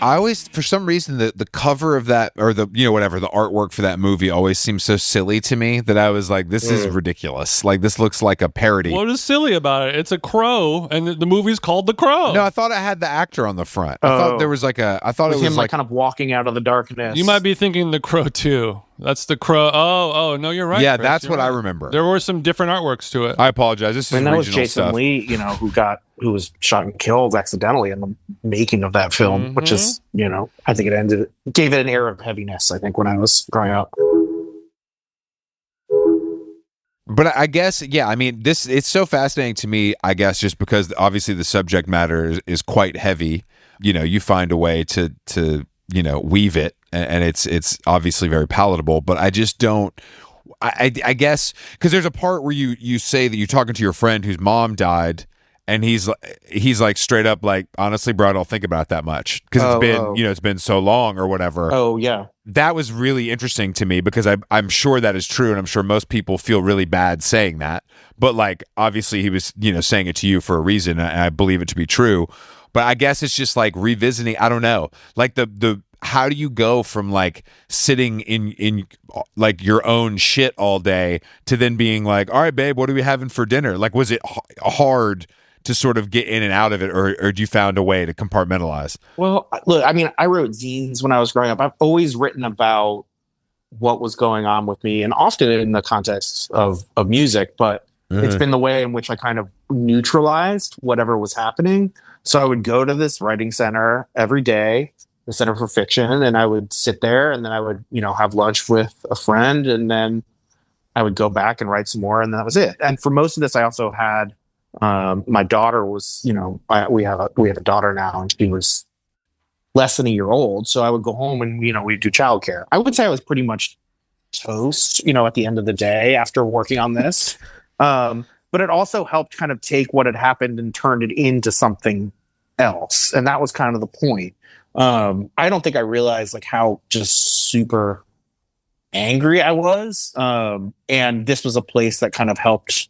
I always, for some reason, the cover of that, or the artwork for that movie always seems so silly to me that I was like, this is ridiculous. Like, this looks like a parody. What is silly about it? It's a crow, and the movie's called The Crow. No, I thought it had the actor on the front. I thought there was like I thought it was him like kind of walking out of the darkness. You might be thinking The Crow 2. That's The Crow. Oh, no, you're right. Yeah, Chris, that's what I remember. There were some different artworks to it. I apologize. This is that regional was Jason stuff. Lee, who was shot and killed accidentally in the making of that film, which is, I think gave it an air of heaviness, I think, when I was growing up. But I guess, yeah, I mean, it's so fascinating to me, I guess, just because obviously the subject matter is quite heavy. You find a way to weave it, and it's obviously very palatable, but I just don't. I guess because there's a part where you say that you're talking to your friend whose mom died, and he's like straight up like, honestly, bro, I don't think about it that much because it's been so long or whatever. Oh yeah, that was really interesting to me because I'm sure that is true, and I'm sure most people feel really bad saying that. But like, obviously, he was saying it to you for a reason, and I believe it to be true. But I guess it's just like revisiting. I don't know, like the how do you go from like sitting in like your own shit all day to then being like, all right, babe, what are we having for dinner? Like, was it hard to sort of get in and out of it, or did you found a way to compartmentalize? Well, look, I mean, I wrote zines when I was growing up. I've always written about what was going on with me, and often in the context of music, but it's been the way in which I kind of neutralized whatever was happening. So I would go to this writing center every day, the Center for Fiction, and I would sit there, and then I would, have lunch with a friend, and then I would go back and write some more, and that was it. And for most of this, I also had my daughter was, we have a daughter now, and she was less than a year old. So I would go home and, we'd do childcare. I would say I was pretty much toast, at the end of the day after working on this. But it also helped kind of take what had happened and turned it into something else. And that was kind of the point. I don't think I realized like how just super angry I was. And this was a place that kind of helped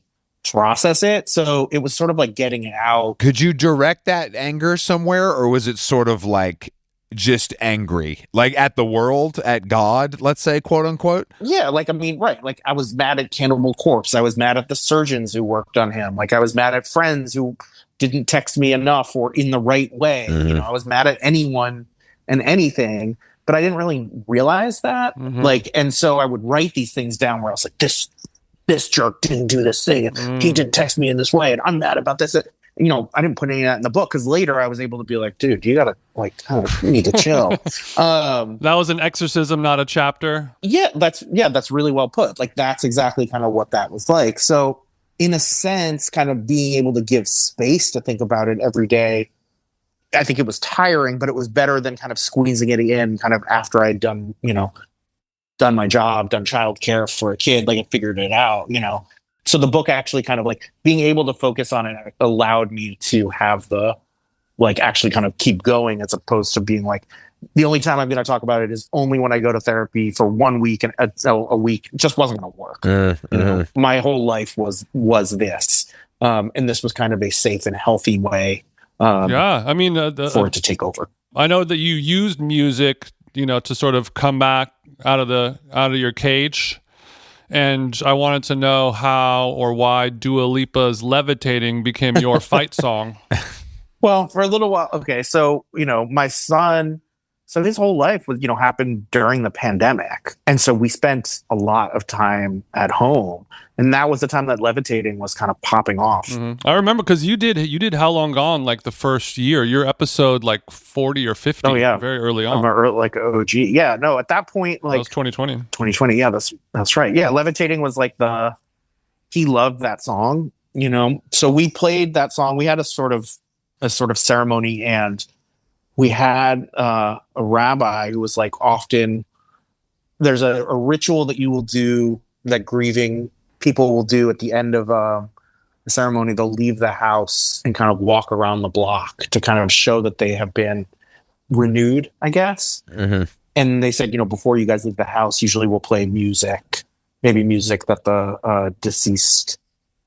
process it. So it was sort of like getting it out. Could you direct that anger somewhere, or was it sort of like just angry, like at the world, at God, let's say, quote unquote? Yeah, like, I mean, right. Like, I was mad at Cannibal Corpse. I was mad at the surgeons who worked on him. Like, I was mad at friends who didn't text me enough or in the right way. You know, I was mad at anyone and anything, but I didn't really realize that. Like, and so I would write these things down where I was like, this jerk didn't do this thing, and he didn't text me in this way, and I'm mad about this. You know, I didn't put any of that in the book because later I was able to be like, dude, you gotta like, you need to chill. That was an exorcism, not a chapter. Yeah, that's really well put. Like, that's exactly kind of what that was like. So in a sense, kind of being able to give space to think about it every day, I think it was tiring, but it was better than kind of squeezing it in kind of after I'd done, you know, done my job, done childcare for a kid, like I figured it out, you know. So the book actually kind of like being able to focus on it allowed me to have the like actually kind of keep going, as opposed to being like, the only time I'm going to talk about it is only when I go to therapy for 1 week, and a week just wasn't going to work. You know, my whole life was this, and this was kind of a safe and healthy way. I mean, for it to take over. I know that you used music, you know, to sort of come back out of your cage. And I wanted to know how or why Dua Lipa's Levitating became your fight song. Well, for a little while. Okay. So, you know, my son, so his whole life was, you know, happened during the pandemic. And so we spent a lot of time at home. And that was the time that Levitating was kind of popping off. I remember because you did How Long Gone like the first year, your episode like 40 or 50. Oh, yeah. Very early on. Like OG. Yeah. No, at that point, like. That was 2020. 2020. Yeah, that's right. Yeah. Levitating was like he loved that song, you know? So we played that song. We had a sort of ceremony, and we had a rabbi who was like, often there's a ritual that you will do, that grieving people will do at the end of the ceremony. They'll leave the house and kind of walk around the block to kind of show that they have been renewed, I guess. And they said, you know, before you guys leave the house, usually we'll play music, maybe music that the deceased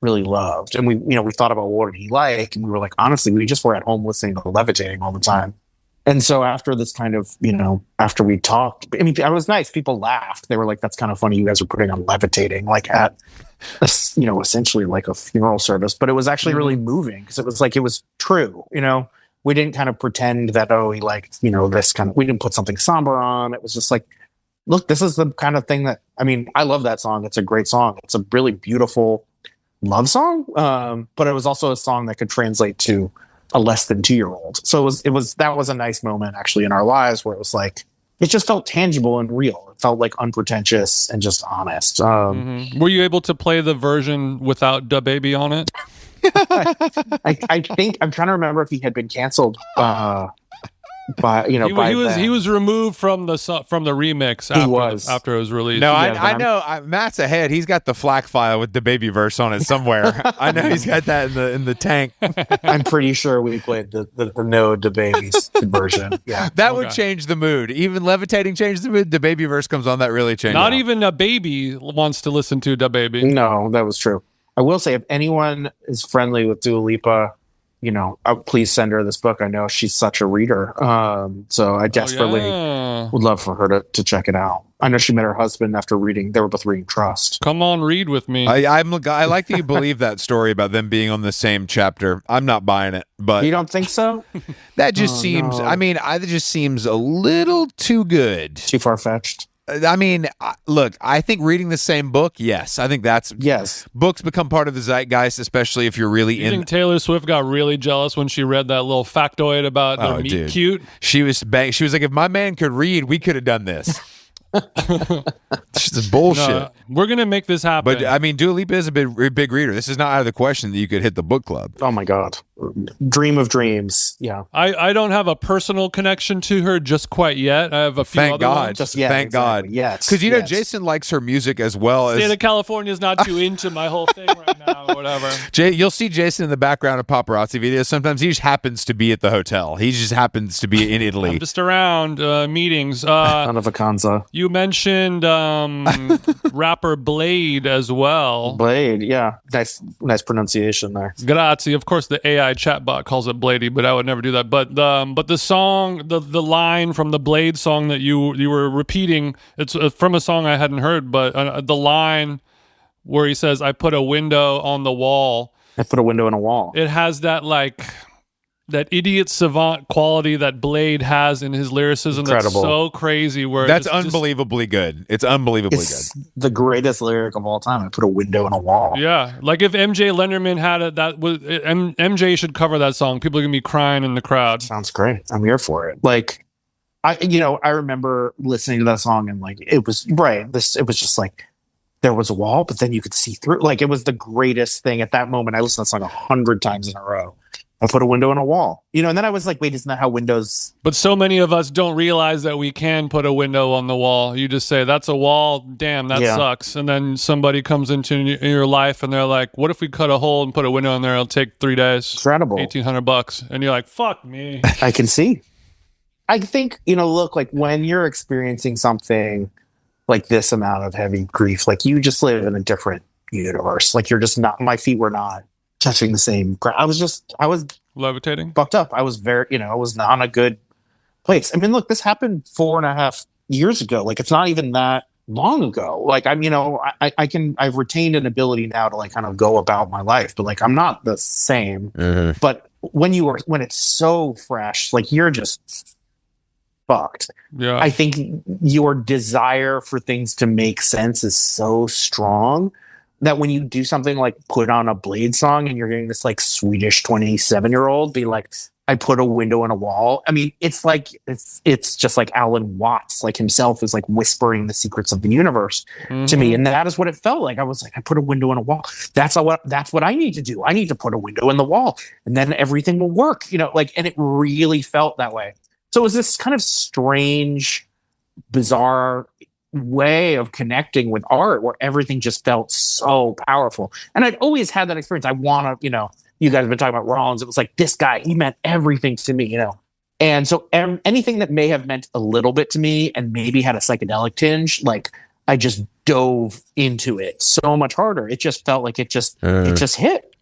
really loved. And we thought about what did he like, and we were like, honestly, we just were at home listening to Levitating all the time. And so after this kind of, you know, after we talked, I mean, it was nice. People laughed. They were like, that's kind of funny. You guys are putting on Levitating, like at, you know, essentially like a funeral service. But it was actually really moving, because it was like, it was true. You know, we didn't kind of pretend that, oh, he liked, you know, this kind of, we didn't put something somber on. It was just like, look, this is the kind of thing that, I mean, I love that song. It's a great song. It's a really beautiful love song. But it was also a song that could translate to a less than 2-year-old. So that was a nice moment actually in our lives, where it was like, it just felt tangible and real. It felt like unpretentious and just honest. Were you able to play the version without DaBaby on it? I think I'm trying to remember if he had been canceled he was removed from the remix after it was released. No, I know Matt's ahead. He's got the FLAC file with the baby verse on it somewhere. I know he's got that in the tank. I'm pretty sure we played the no DaBaby's version. Yeah, that would change the mood. Even Levitating changed the mood. The baby verse comes on, that really changed. Not even a baby wants to listen to DaBaby. No, that was true. I will say, if anyone is friendly with Dua Lipa, you know, please send her this book. I know she's such a reader. So I desperately would love for her to check it out. I know she met her husband after they were both reading Trust. Come on, read with me. I like that you believe that story about them being on the same chapter. I'm not buying it, but. You don't think so? That just seems, no. I mean, it just seems a little too good. Too far-fetched. I mean, look, I think reading the same book, yes. I think yes. Books become part of the zeitgeist, especially if you're really I think Taylor Swift got really jealous when she read that little factoid about the meet cute. She was like, if my man could read, we could have done this. It's just bullshit. No, we're going to make this happen. But I mean, Dua Lipa is a big reader. This is not out of the question that you could hit the book club. Oh my God. dream of dreams. Yeah. I don't have a personal connection to her just quite yet. I have a few other ones. Thank God. Yes. Because, Jason likes her music as well. State of California is not too into my whole thing right now or whatever. You'll see Jason in the background of paparazzi videos. Sometimes he just happens to be at the hotel. He just happens to be in Italy. I'm just around meetings. Son of a Kanza. You mentioned rapper Bladee as well. Bladee, yeah. Nice pronunciation there. Grazie. Of course, the AI chatbot calls it Bladee, but I would never do that. But the song, the line from the Blade song that you were repeating, it's from a song I hadn't heard, but the line where he says, "I put a window on the wall." I put a window in a wall. It has that that idiot savant quality that Bladee has in his lyricism. Incredible. That's so crazy. That's unbelievably good. It's unbelievably good. The greatest lyric of all time. I put a window in a wall. Yeah, like if MJ Lenderman had it, MJ should cover that song. People are gonna be crying in the crowd. Sounds great. I'm here for it. Like, I remember listening to that song and like it was right. It was just like there was a wall, but then you could see through. Like it was the greatest thing at that moment. I listened to that song 100 times in a row. I put a window in a wall, and then I was like, wait, isn't that how windows? But so many of us don't realize that we can put a window on the wall. You just say, that's a wall. Damn, that sucks. And then somebody comes into your life and they're like, what if we cut a hole and put a window in there? It'll take 3 days. Incredible. $1,800. And you're like, fuck me. I can see. I think, look, like when you're experiencing something like this amount of heavy grief, like you just live in a different universe. Like you're just not, my feet were not touching the same ground. I was levitating, fucked up. I was very, I was not in a good place. I mean, look, this happened 4.5 years ago. Like, it's not even that long ago. Like, I've retained an ability now to like kind of go about my life, but like, I'm not the same. Mm-hmm. But when it's so fresh, like you're just fucked. Yeah. I think your desire for things to make sense is so strong that when you do something like put on a Bladee song and you're hearing this like Swedish 27-year-old be like, I put a window in a wall. I mean, it's like, it's just like Alan Watts, like himself is like whispering the secrets of the universe to me. And that is what it felt like. I was like, I put a window in a wall. That's what I need to do. I need to put a window in the wall and then everything will work, and it really felt that way. So it was this kind of strange, bizarre way of connecting with art where everything just felt so powerful. And I'd always had that experience. I want to, you guys have been talking about Rollins. It was like, this guy, he meant everything to me, And so anything that may have meant a little bit to me and maybe had a psychedelic tinge, like I just dove into it so much harder. It just felt like it just hit,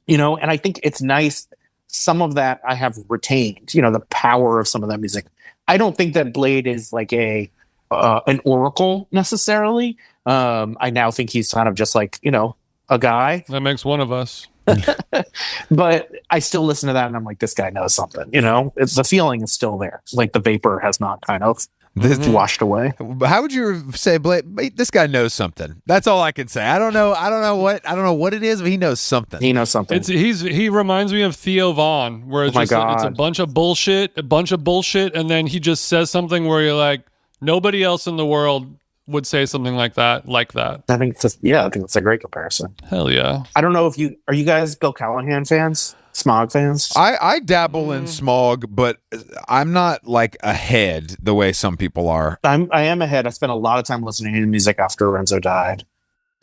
and I think it's nice. Some of that I have retained, the power of some of that music. I don't think that Bladee is like an oracle necessarily. I now think he's kind of just like, a guy. That makes one of us. But I still listen to that and I'm like, this guy knows something, it's the feeling is still there. Like the vapor has not kind of washed away. How would you say, Bladee, this guy knows something? That's all I can say. I don't know what it is, but he knows something. He knows something. He reminds me of Theo Vaughn, where it's it's a bunch of bullshit, and then he just says something where you're like, nobody else in the world would say something like that. I think that's a great comparison. Hell yeah. I don't know if are you guys Bill Callahan fans? Smog fans? I dabble in Smog, but I'm not like ahead the way some people are. I am ahead. I spent a lot of time listening to music after Renzo died.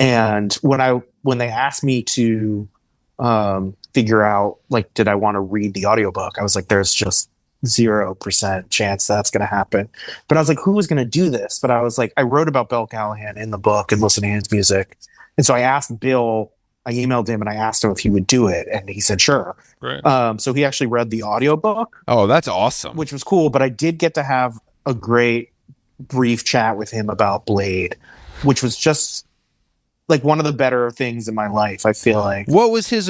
And when they asked me to figure out, like, did I want to read the audiobook, I was like, there's just 0% chance that's going to happen. But I was like, who was going to do this? But I was like, I wrote about Bill Callahan in the book and listening to his music. And so I asked Bill, I emailed him and I asked him if he would do it. And he said, sure. Great. So he actually read the audiobook. Oh, that's awesome. Which was cool. But I did get to have a great brief chat with him about Bladee, which was just like one of the better things in my life, I feel like. What was his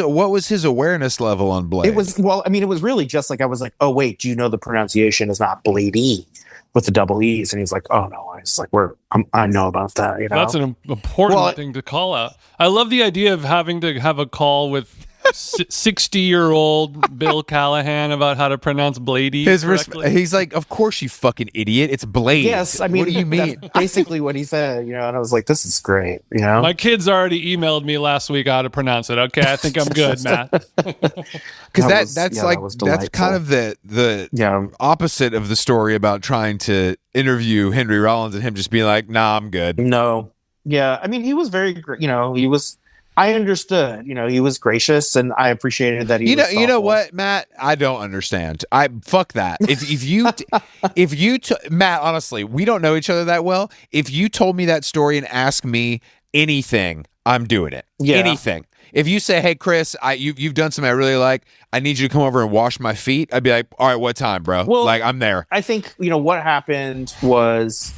awareness level on Bladee? It was really just like, I was like, oh wait, do you know the pronunciation is not Bladee with the double E's? And he was like, oh no. I was like, I know about that, That's an important thing to call out. I love the idea of having to have a call with 60-year-old Bill Callahan about how to pronounce Bladee correctly. He's like, of course, you fucking idiot. It's Blade. Yes, I mean, what do you mean? That's basically what he said, and I was like, this is great, My kids already emailed me last week how to pronounce it. Okay, I think I'm good, Matt. Because that's kind of the opposite of the story about trying to interview Henry Rollins and him just being like, nah, I'm good. No. Yeah, I mean, he was very, he was, I understood, he was gracious, and I appreciated that he was thoughtful. You know what, Matt? I don't understand. Fuck that. If you Matt, honestly, we don't know each other that well. If you told me that story and asked me anything, I'm doing it. Yeah. Anything. If you say, hey, Chris, you've done something I really like, I need you to come over and wash my feet, I'd be like, all right, what time, bro? Well, like, I'm there. I think, what happened was,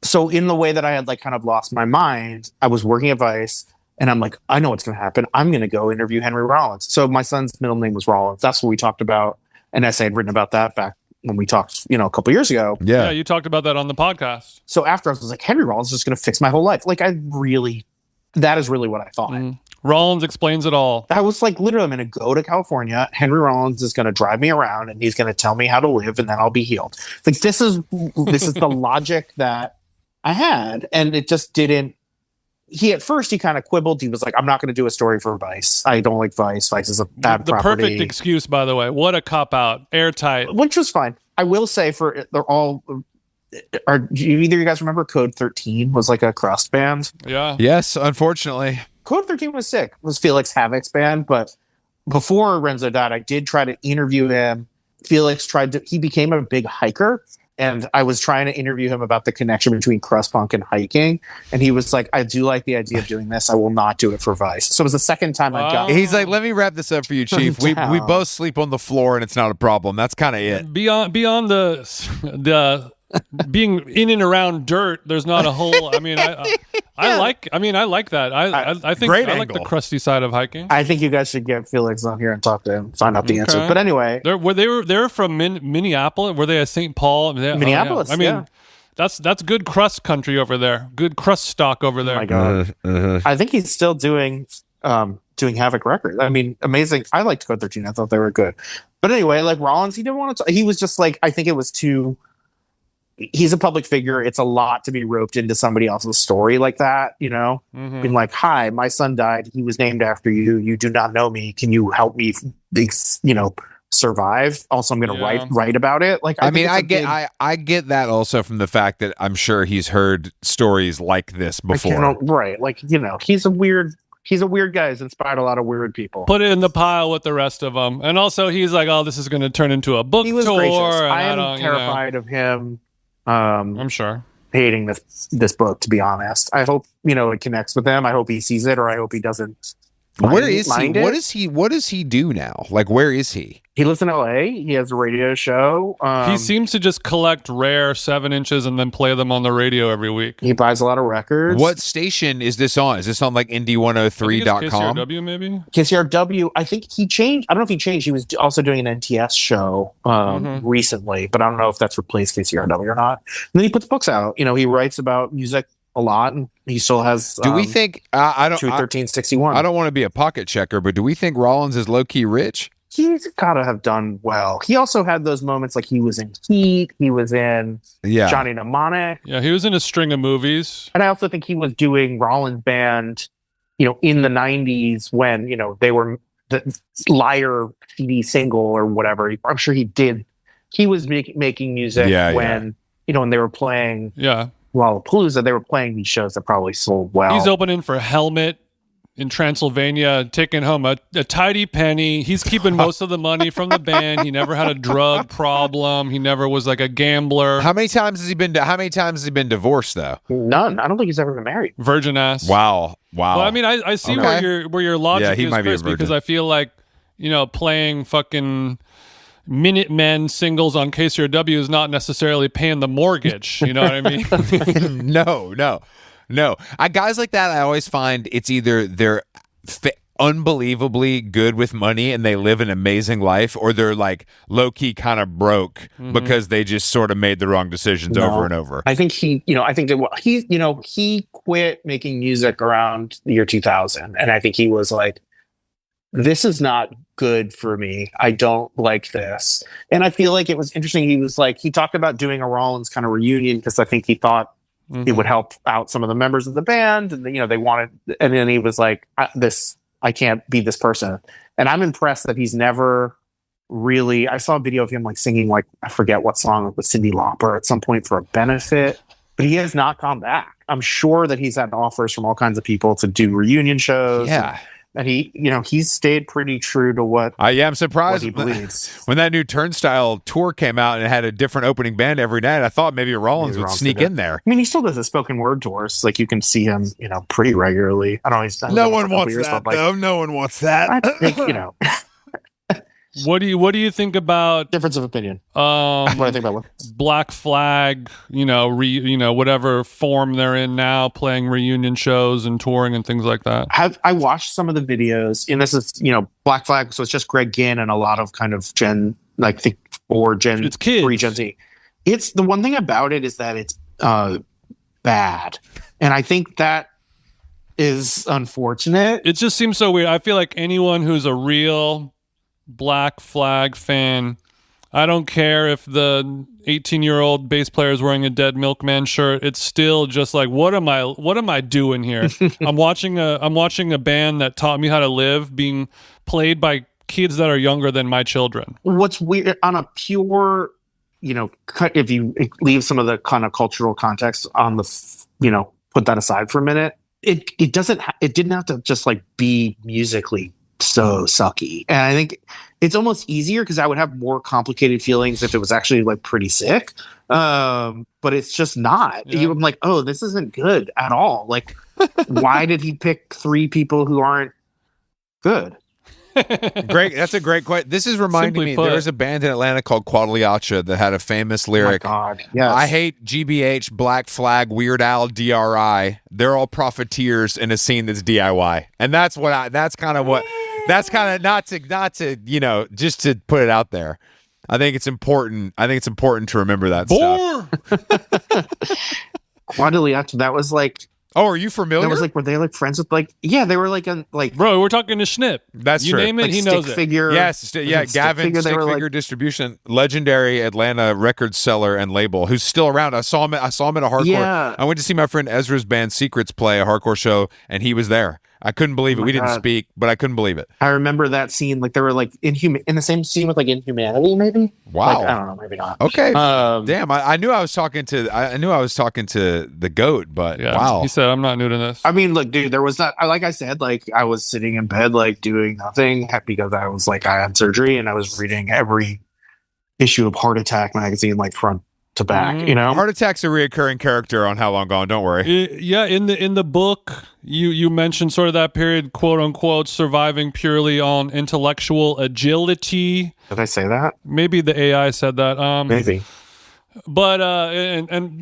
so in the way that I had like kind of lost my mind, I was working at Vice, and I'm like, I know what's going to happen. I'm going to go interview Henry Rollins. So my son's middle name was Rollins. That's what we talked about. An essay I'd written about that back when we talked, a couple years ago. Yeah, you talked about that on the podcast. So after I was like, Henry Rollins is just going to fix my whole life. Like, that is really what I thought. Rollins explains it all. I was like, literally, I'm going to go to California. Henry Rollins is going to drive me around, and he's going to tell me how to live, and then I'll be healed. Like, this is the logic that I had, and it just didn't. At first he kind of quibbled. He was like, I'm not going to do a story for Vice. I don't like Vice. Vice is a bad property. The perfect excuse, by the way. What a cop-out. Airtight. Which was fine. I will say they're all... do either of you guys remember Code 13 was like a crust band? Yeah. Yes, unfortunately. Code 13 was sick. It was Felix Havoc's band, but before Renzo died, I did try to interview him. Felix he became a big hiker, and I was trying to interview him about the connection between crust punk and hiking, and he was like, I do like the idea of doing this. I will not do it for Vice. So it was the second time I've done it. He's like, let me wrap this up for you, Chief. We both sleep on the floor, and it's not a problem. That's kind of it. Beyond the being in and around dirt, there's not a whole. I mean, I like that. I think I like the crusty side of hiking. I think you guys should get Felix on here and talk to him, find out the answer. But anyway, they're from Minneapolis. Were they at St. Paul? Minneapolis. I mean, that's good crust country over there. Good crust stock over there. Oh my God. I think he's still doing Havoc records. I mean, amazing. I liked Code 13. I thought they were good. But anyway, like Rollins, he didn't want to. He was just like, I think it was too. He's a public figure. It's a lot to be roped into somebody else's story like that, Being like, hi, my son died. He was named after you. You do not know me. Can you help me, survive? Also, I'm going to write about it. Like, I get that also from the fact that I'm sure he's heard stories like this before. Right. Like, he's a weird guy. He's inspired a lot of weird people. Put it in the pile with the rest of them. And also, he's like, oh, this is going to turn into a book tour. Gracious. I am terrified of him. I'm sure hating this book, to be honest. I hope it connects with him. I hope he sees it, or I hope he doesn't. Where is he? What does he do now? Like, where is he? He lives in LA. He has a radio show. He seems to just collect rare 7 inches and then play them on the radio every week. He buys a lot of records. What station is this on? Is this on like indie103.com? KCRW maybe? KCRW. I think he changed. I don't know if he changed. He was also doing an NTS show recently, but I don't know if that's replaced KCRW or not. And then he puts books out. He writes about music a lot, and he still has. Do we think? I don't. 1361. I don't want to be a pocket checker, but do we think Rollins is low key rich? He's got to have done well. He also had those moments, like he was in Heat, he was in Johnny Mnemonic. Yeah, he was in a string of movies. And I also think he was doing Rollins Band, in the 90s when, they were the Liar CD single or whatever. I'm sure he did. He was making music when, when they were playing Lollapalooza, they were playing these shows that probably sold well. He's opening for Helmet in Transylvania, taking home a tidy penny. He's keeping most of the money from the band. He never had a drug problem. He never was like a gambler. How many times has he been divorced though? None. I don't think he's ever been married. Virgin ass. Wow. Well, I mean, I see where your logic is, Chris, because I feel like playing fucking Minutemen singles on KCRW is not necessarily paying the mortgage. You know what I mean? No. Guys like that, I always find it's either they're unbelievably good with money and they live an amazing life, or they're like low-key kind of broke because they just sort of made the wrong decisions over and over. I think he quit making music around the year 2000. And I think he was like, this is not good for me. I don't like this. And I feel like it was interesting. He was like, he talked about doing a Rollins kind of reunion because I think he thought it would help out some of the members of the band. And, they wanted, and then he was like, I can't be this person. And I'm impressed that he's never really, I saw a video of him like singing, like, I forget what song with Cyndi Lauper at some point for a benefit, but he has not come back. I'm sure that he's had offers from all kinds of people to do reunion shows. Yeah. And he's stayed pretty true to what I'm surprised what he believes. When that new Turnstile tour came out and it had a different opening band every night. I thought maybe Rollins would sneak in there. I mean, he still does the spoken word tours. Like you can see him, pretty regularly. I don't know. He's done no one wants that, though. No one wants that. I think, What do you think about difference of opinion? What do I think about what? Black Flag? Whatever form they're in now, playing reunion shows and touring and things like that. I watched some of the videos, and this is Black Flag, so it's just Greg Ginn and a lot of kind of Gen, like think 4 Gen, it's kids. 3 Gen Z. It's the one thing about it is that it's bad, and I think that is unfortunate. It just seems so weird. I feel like anyone who's a real Black Flag fan, I don't care if the 18-year-old bass player is wearing a Dead Milkman shirt, it's still just like, what am I doing here? I'm watching a band that taught me how to live being played by kids that are younger than my children. What's weird on a pure, if you leave some of the kind of cultural context on the, put that aside for a minute, it didn't have to just like be musically so sucky. And I think it's almost easier because I would have more complicated feelings if it was actually like pretty sick. But it's just not. Yeah. I'm like, oh, this isn't good at all. Like, why did he pick 3 people who aren't good? Great. That's a great question. This is reminding me, there was a band in Atlanta called Quadliacha that had a famous lyric. Oh my God, yes. I hate GBH, Black Flag, Weird Al, DRI. They're all profiteers in a scene that's DIY. And that's kind of not to, just to put it out there. I think it's important. To remember that stuff. Quadliacha, that was like, oh, are you familiar? That was like, were they like friends with like? Yeah, they were like Bro, we're talking to Schnip. That's you true. name it, like he knows figure, it. Yes, Gavin, Stick Stick Figure Distribution, legendary Atlanta record seller and label, who's still around. I saw him at a hardcore. Yeah. I went to see my friend Ezra's band Secrets play a hardcore show, and he was there. I couldn't believe it. We didn't speak, but I couldn't believe it. I remember that scene. Like they were like in the same scene with like Inhumanity, maybe. Wow. Like, I don't know, maybe not. Okay. Damn. I knew I was talking to the GOAT, but Yeah, wow. He said, I'm not new to this. I mean, look, dude, there was not. Like I said, like I was sitting in bed, like doing nothing, because I was like I had surgery and I was reading every issue of Heart Attack magazine, like front to back. Heart Attack's a reoccurring character on How Long Gone. Don't worry. Yeah, in the book, you mentioned sort of that period, quote unquote, surviving purely on intellectual agility. Did I say that? Maybe the AI said that. Maybe. But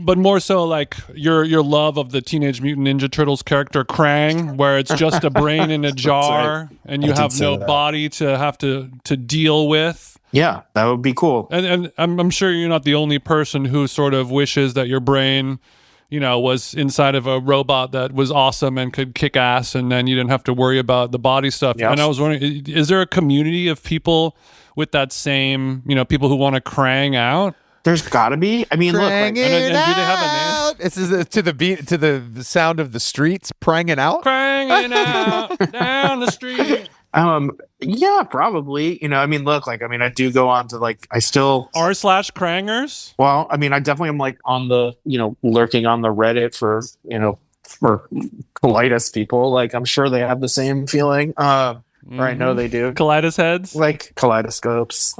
but more so like your love of the Teenage Mutant Ninja Turtles character Krang, where it's just a brain in a jar and you have no body to have to deal with. Yeah, that would be cool. And I'm sure you're not the only person who sort of wishes that your brain, was inside of a robot that was awesome and could kick ass, and then you didn't have to worry about the body stuff. Yes. And I was wondering, is there a community of people with that same, people who want to Krang out? There's got to be. I mean, look, and do they have a name? This is to the beat, to the sound of the streets, pranging out, out down the street. Yeah, probably. I mean, look, like, I mean, I do go on to like, I still r/Krangers. Well, I mean, I definitely am like on the, lurking on the Reddit for colitis people. Like, I'm sure they have the same feeling. Or I know they do. Colitis heads, like kaleidoscopes.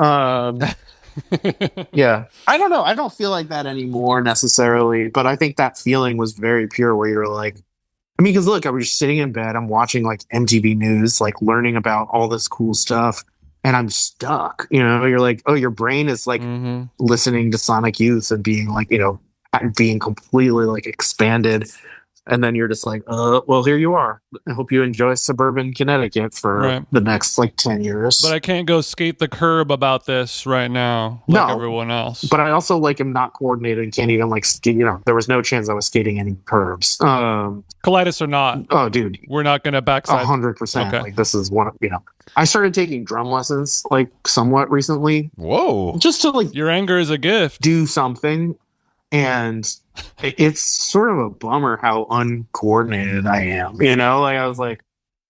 Yeah, I don't know. I don't feel like that anymore necessarily, but I think that feeling was very pure where you're like, I mean, because look, I was just sitting in bed, I'm watching like MTV News, like learning about all this cool stuff, and I'm stuck. You're like, oh, your brain is like listening to Sonic Youth and being like, being completely like expanded And then you're just like, well, here you are. I hope you enjoy suburban Connecticut for the next like 10 years. But I can't go skate the curb about this right now, like everyone else. But I also like am not coordinated and can't even like skate. There was no chance I was skating any curbs. Colitis or not? Oh, dude, we're not going to backside. 100%. Okay. Like this is one. I started taking drum lessons like somewhat recently. Whoa! Just to like your anger is a gift. Do something. And it's sort of a bummer how uncoordinated I am. Like I was like,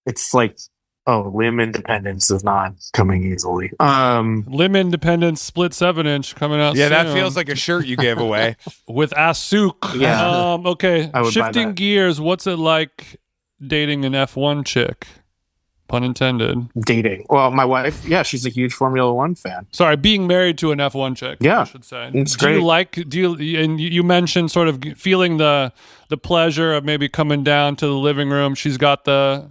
it's like, limb independence is not coming easily. Limb independence split 7-inch coming out. Yeah, soon. that feels like a shirt you gave away with Asuk. Yeah. Okay. Shifting gears. What's it like dating an F1 chick? Pun intended. Dating. Well, my wife, she's a huge Formula One fan. Sorry, being married to an F1 chick. Yeah, I should say. It's great. And you mentioned sort of feeling the pleasure of maybe coming down to the living room. She's got the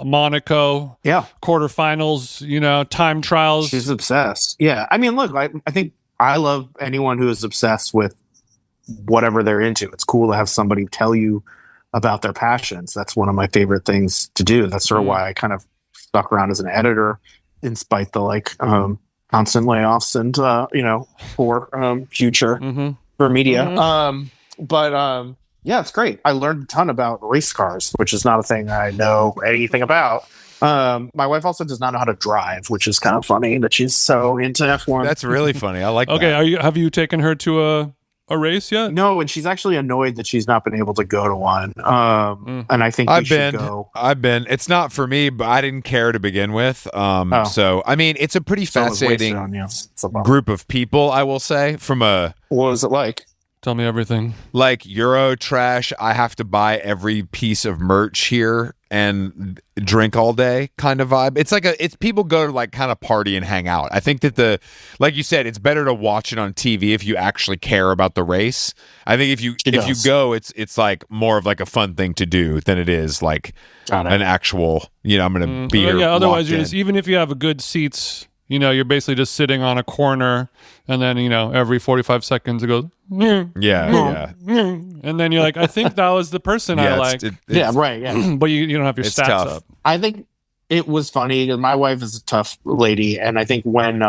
Monaco quarterfinals, time trials. She's obsessed. Yeah, I mean, look, I think I love anyone who is obsessed with whatever they're into. It's cool to have somebody tell you about their passions. That's one of my favorite things to do. That's sort of why I kind of stuck around as an editor, in spite the constant layoffs and for future for media. But it's great. I learned a ton about race cars, which is not a thing I know anything about. My wife also does not know how to drive, which is kind of funny that she's so into F1. That's really funny. I like that. Okay, have you taken her to a race yet? No, and she's actually annoyed that she's not been able to go to one. And I think we should go. I've been. It's not for me, but I didn't care to begin with. So I mean, it's a pretty fascinating group of people, I will say. What was it like? Tell me everything. Like Euro trash, I have to buy every piece of merch here and drink all day kind of vibe. It's people go to like kind of party and hang out. I think that like you said, it's better to watch it on TV if you actually care about the race. I think if you go, it's like more of like a fun thing to do than it is like an actual, I'm going to be here. Yeah, otherwise even if you have a good seats, you're basically just sitting on a corner and then, every 45 seconds it goes, yeah. And then you're like, I think that was the person I liked. Right. Yeah. But you don't have your stats tough. up. I think it was funny because my wife is a tough lady. And I think when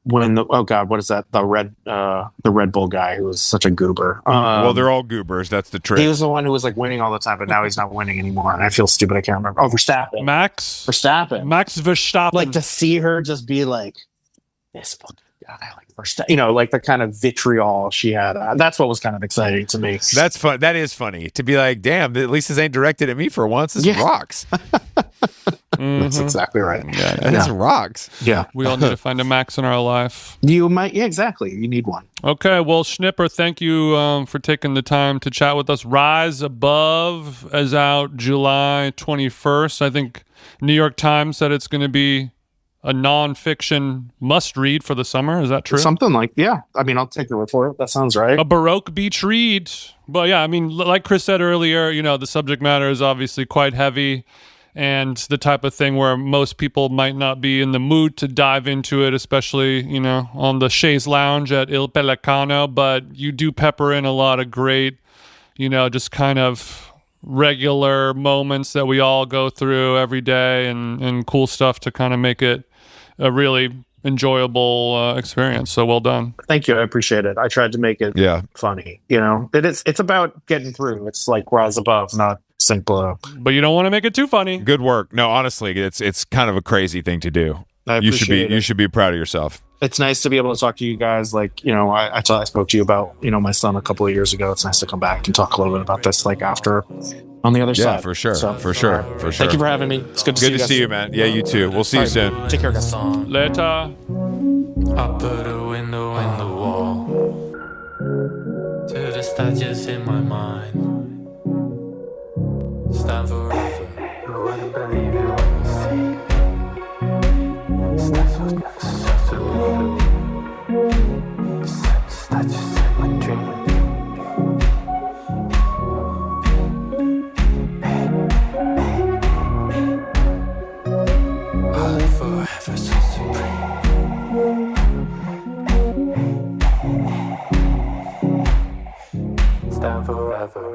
what is that? The Red Bull guy who was such a goober. Well, they're all goobers. That's the trick. He was the one who was like winning all the time, but now he's not winning anymore. And I feel stupid. I can't remember. Oh, Verstappen. Max Verstappen. Like to see her just be like, this fucking guy, like Verstappen, like the kind of vitriol she had. That's what was kind of exciting to me. That's fun. That is funny to be like, damn, at least this ain't directed at me for once. This rocks. That's exactly right. Yeah, that rocks. Yeah. We all need to find a Max in our life. You might. Yeah, exactly. You need one. Okay. Well, Schnipper, thank you for taking the time to chat with us. Rise Above is out July 21st. I think New York Times said it's going to be a nonfiction must-read for the summer. Is that true? Something like, yeah. I mean, I'll take your word for it. That sounds right. A Baroque beach read. But yeah, I mean, like Chris said earlier, the subject matter is obviously quite heavy and the type of thing where most people might not be in the mood to dive into it, especially, on the chaise lounge at Il Pelicano. But you do pepper in a lot of great, just kind of regular moments that we all go through every day and cool stuff to kind of make it a really enjoyable experience. So well done. Thank you. I appreciate it. I tried to make it funny. It's about getting through. It's like Rise Above, not sink below. But you don't want to make it too funny. Good work. No, honestly, it's kind of a crazy thing to do. You should be proud of yourself. It's nice to be able to talk to you guys. Like, I spoke to you about, my son a couple of years ago. It's nice to come back and talk a little bit about this, like after on the other side. Yeah, for sure. So, for sure. Thank you for having me. It's good to see you guys. Good to see you, man. Yeah, you too. We'll see you soon. Take care, guys. Later. I put a window in the wall to the statues in my mind. Stand forever. You wouldn't believe it when you see. Statues in my dream. I'll live forever so supreme. Stand forever.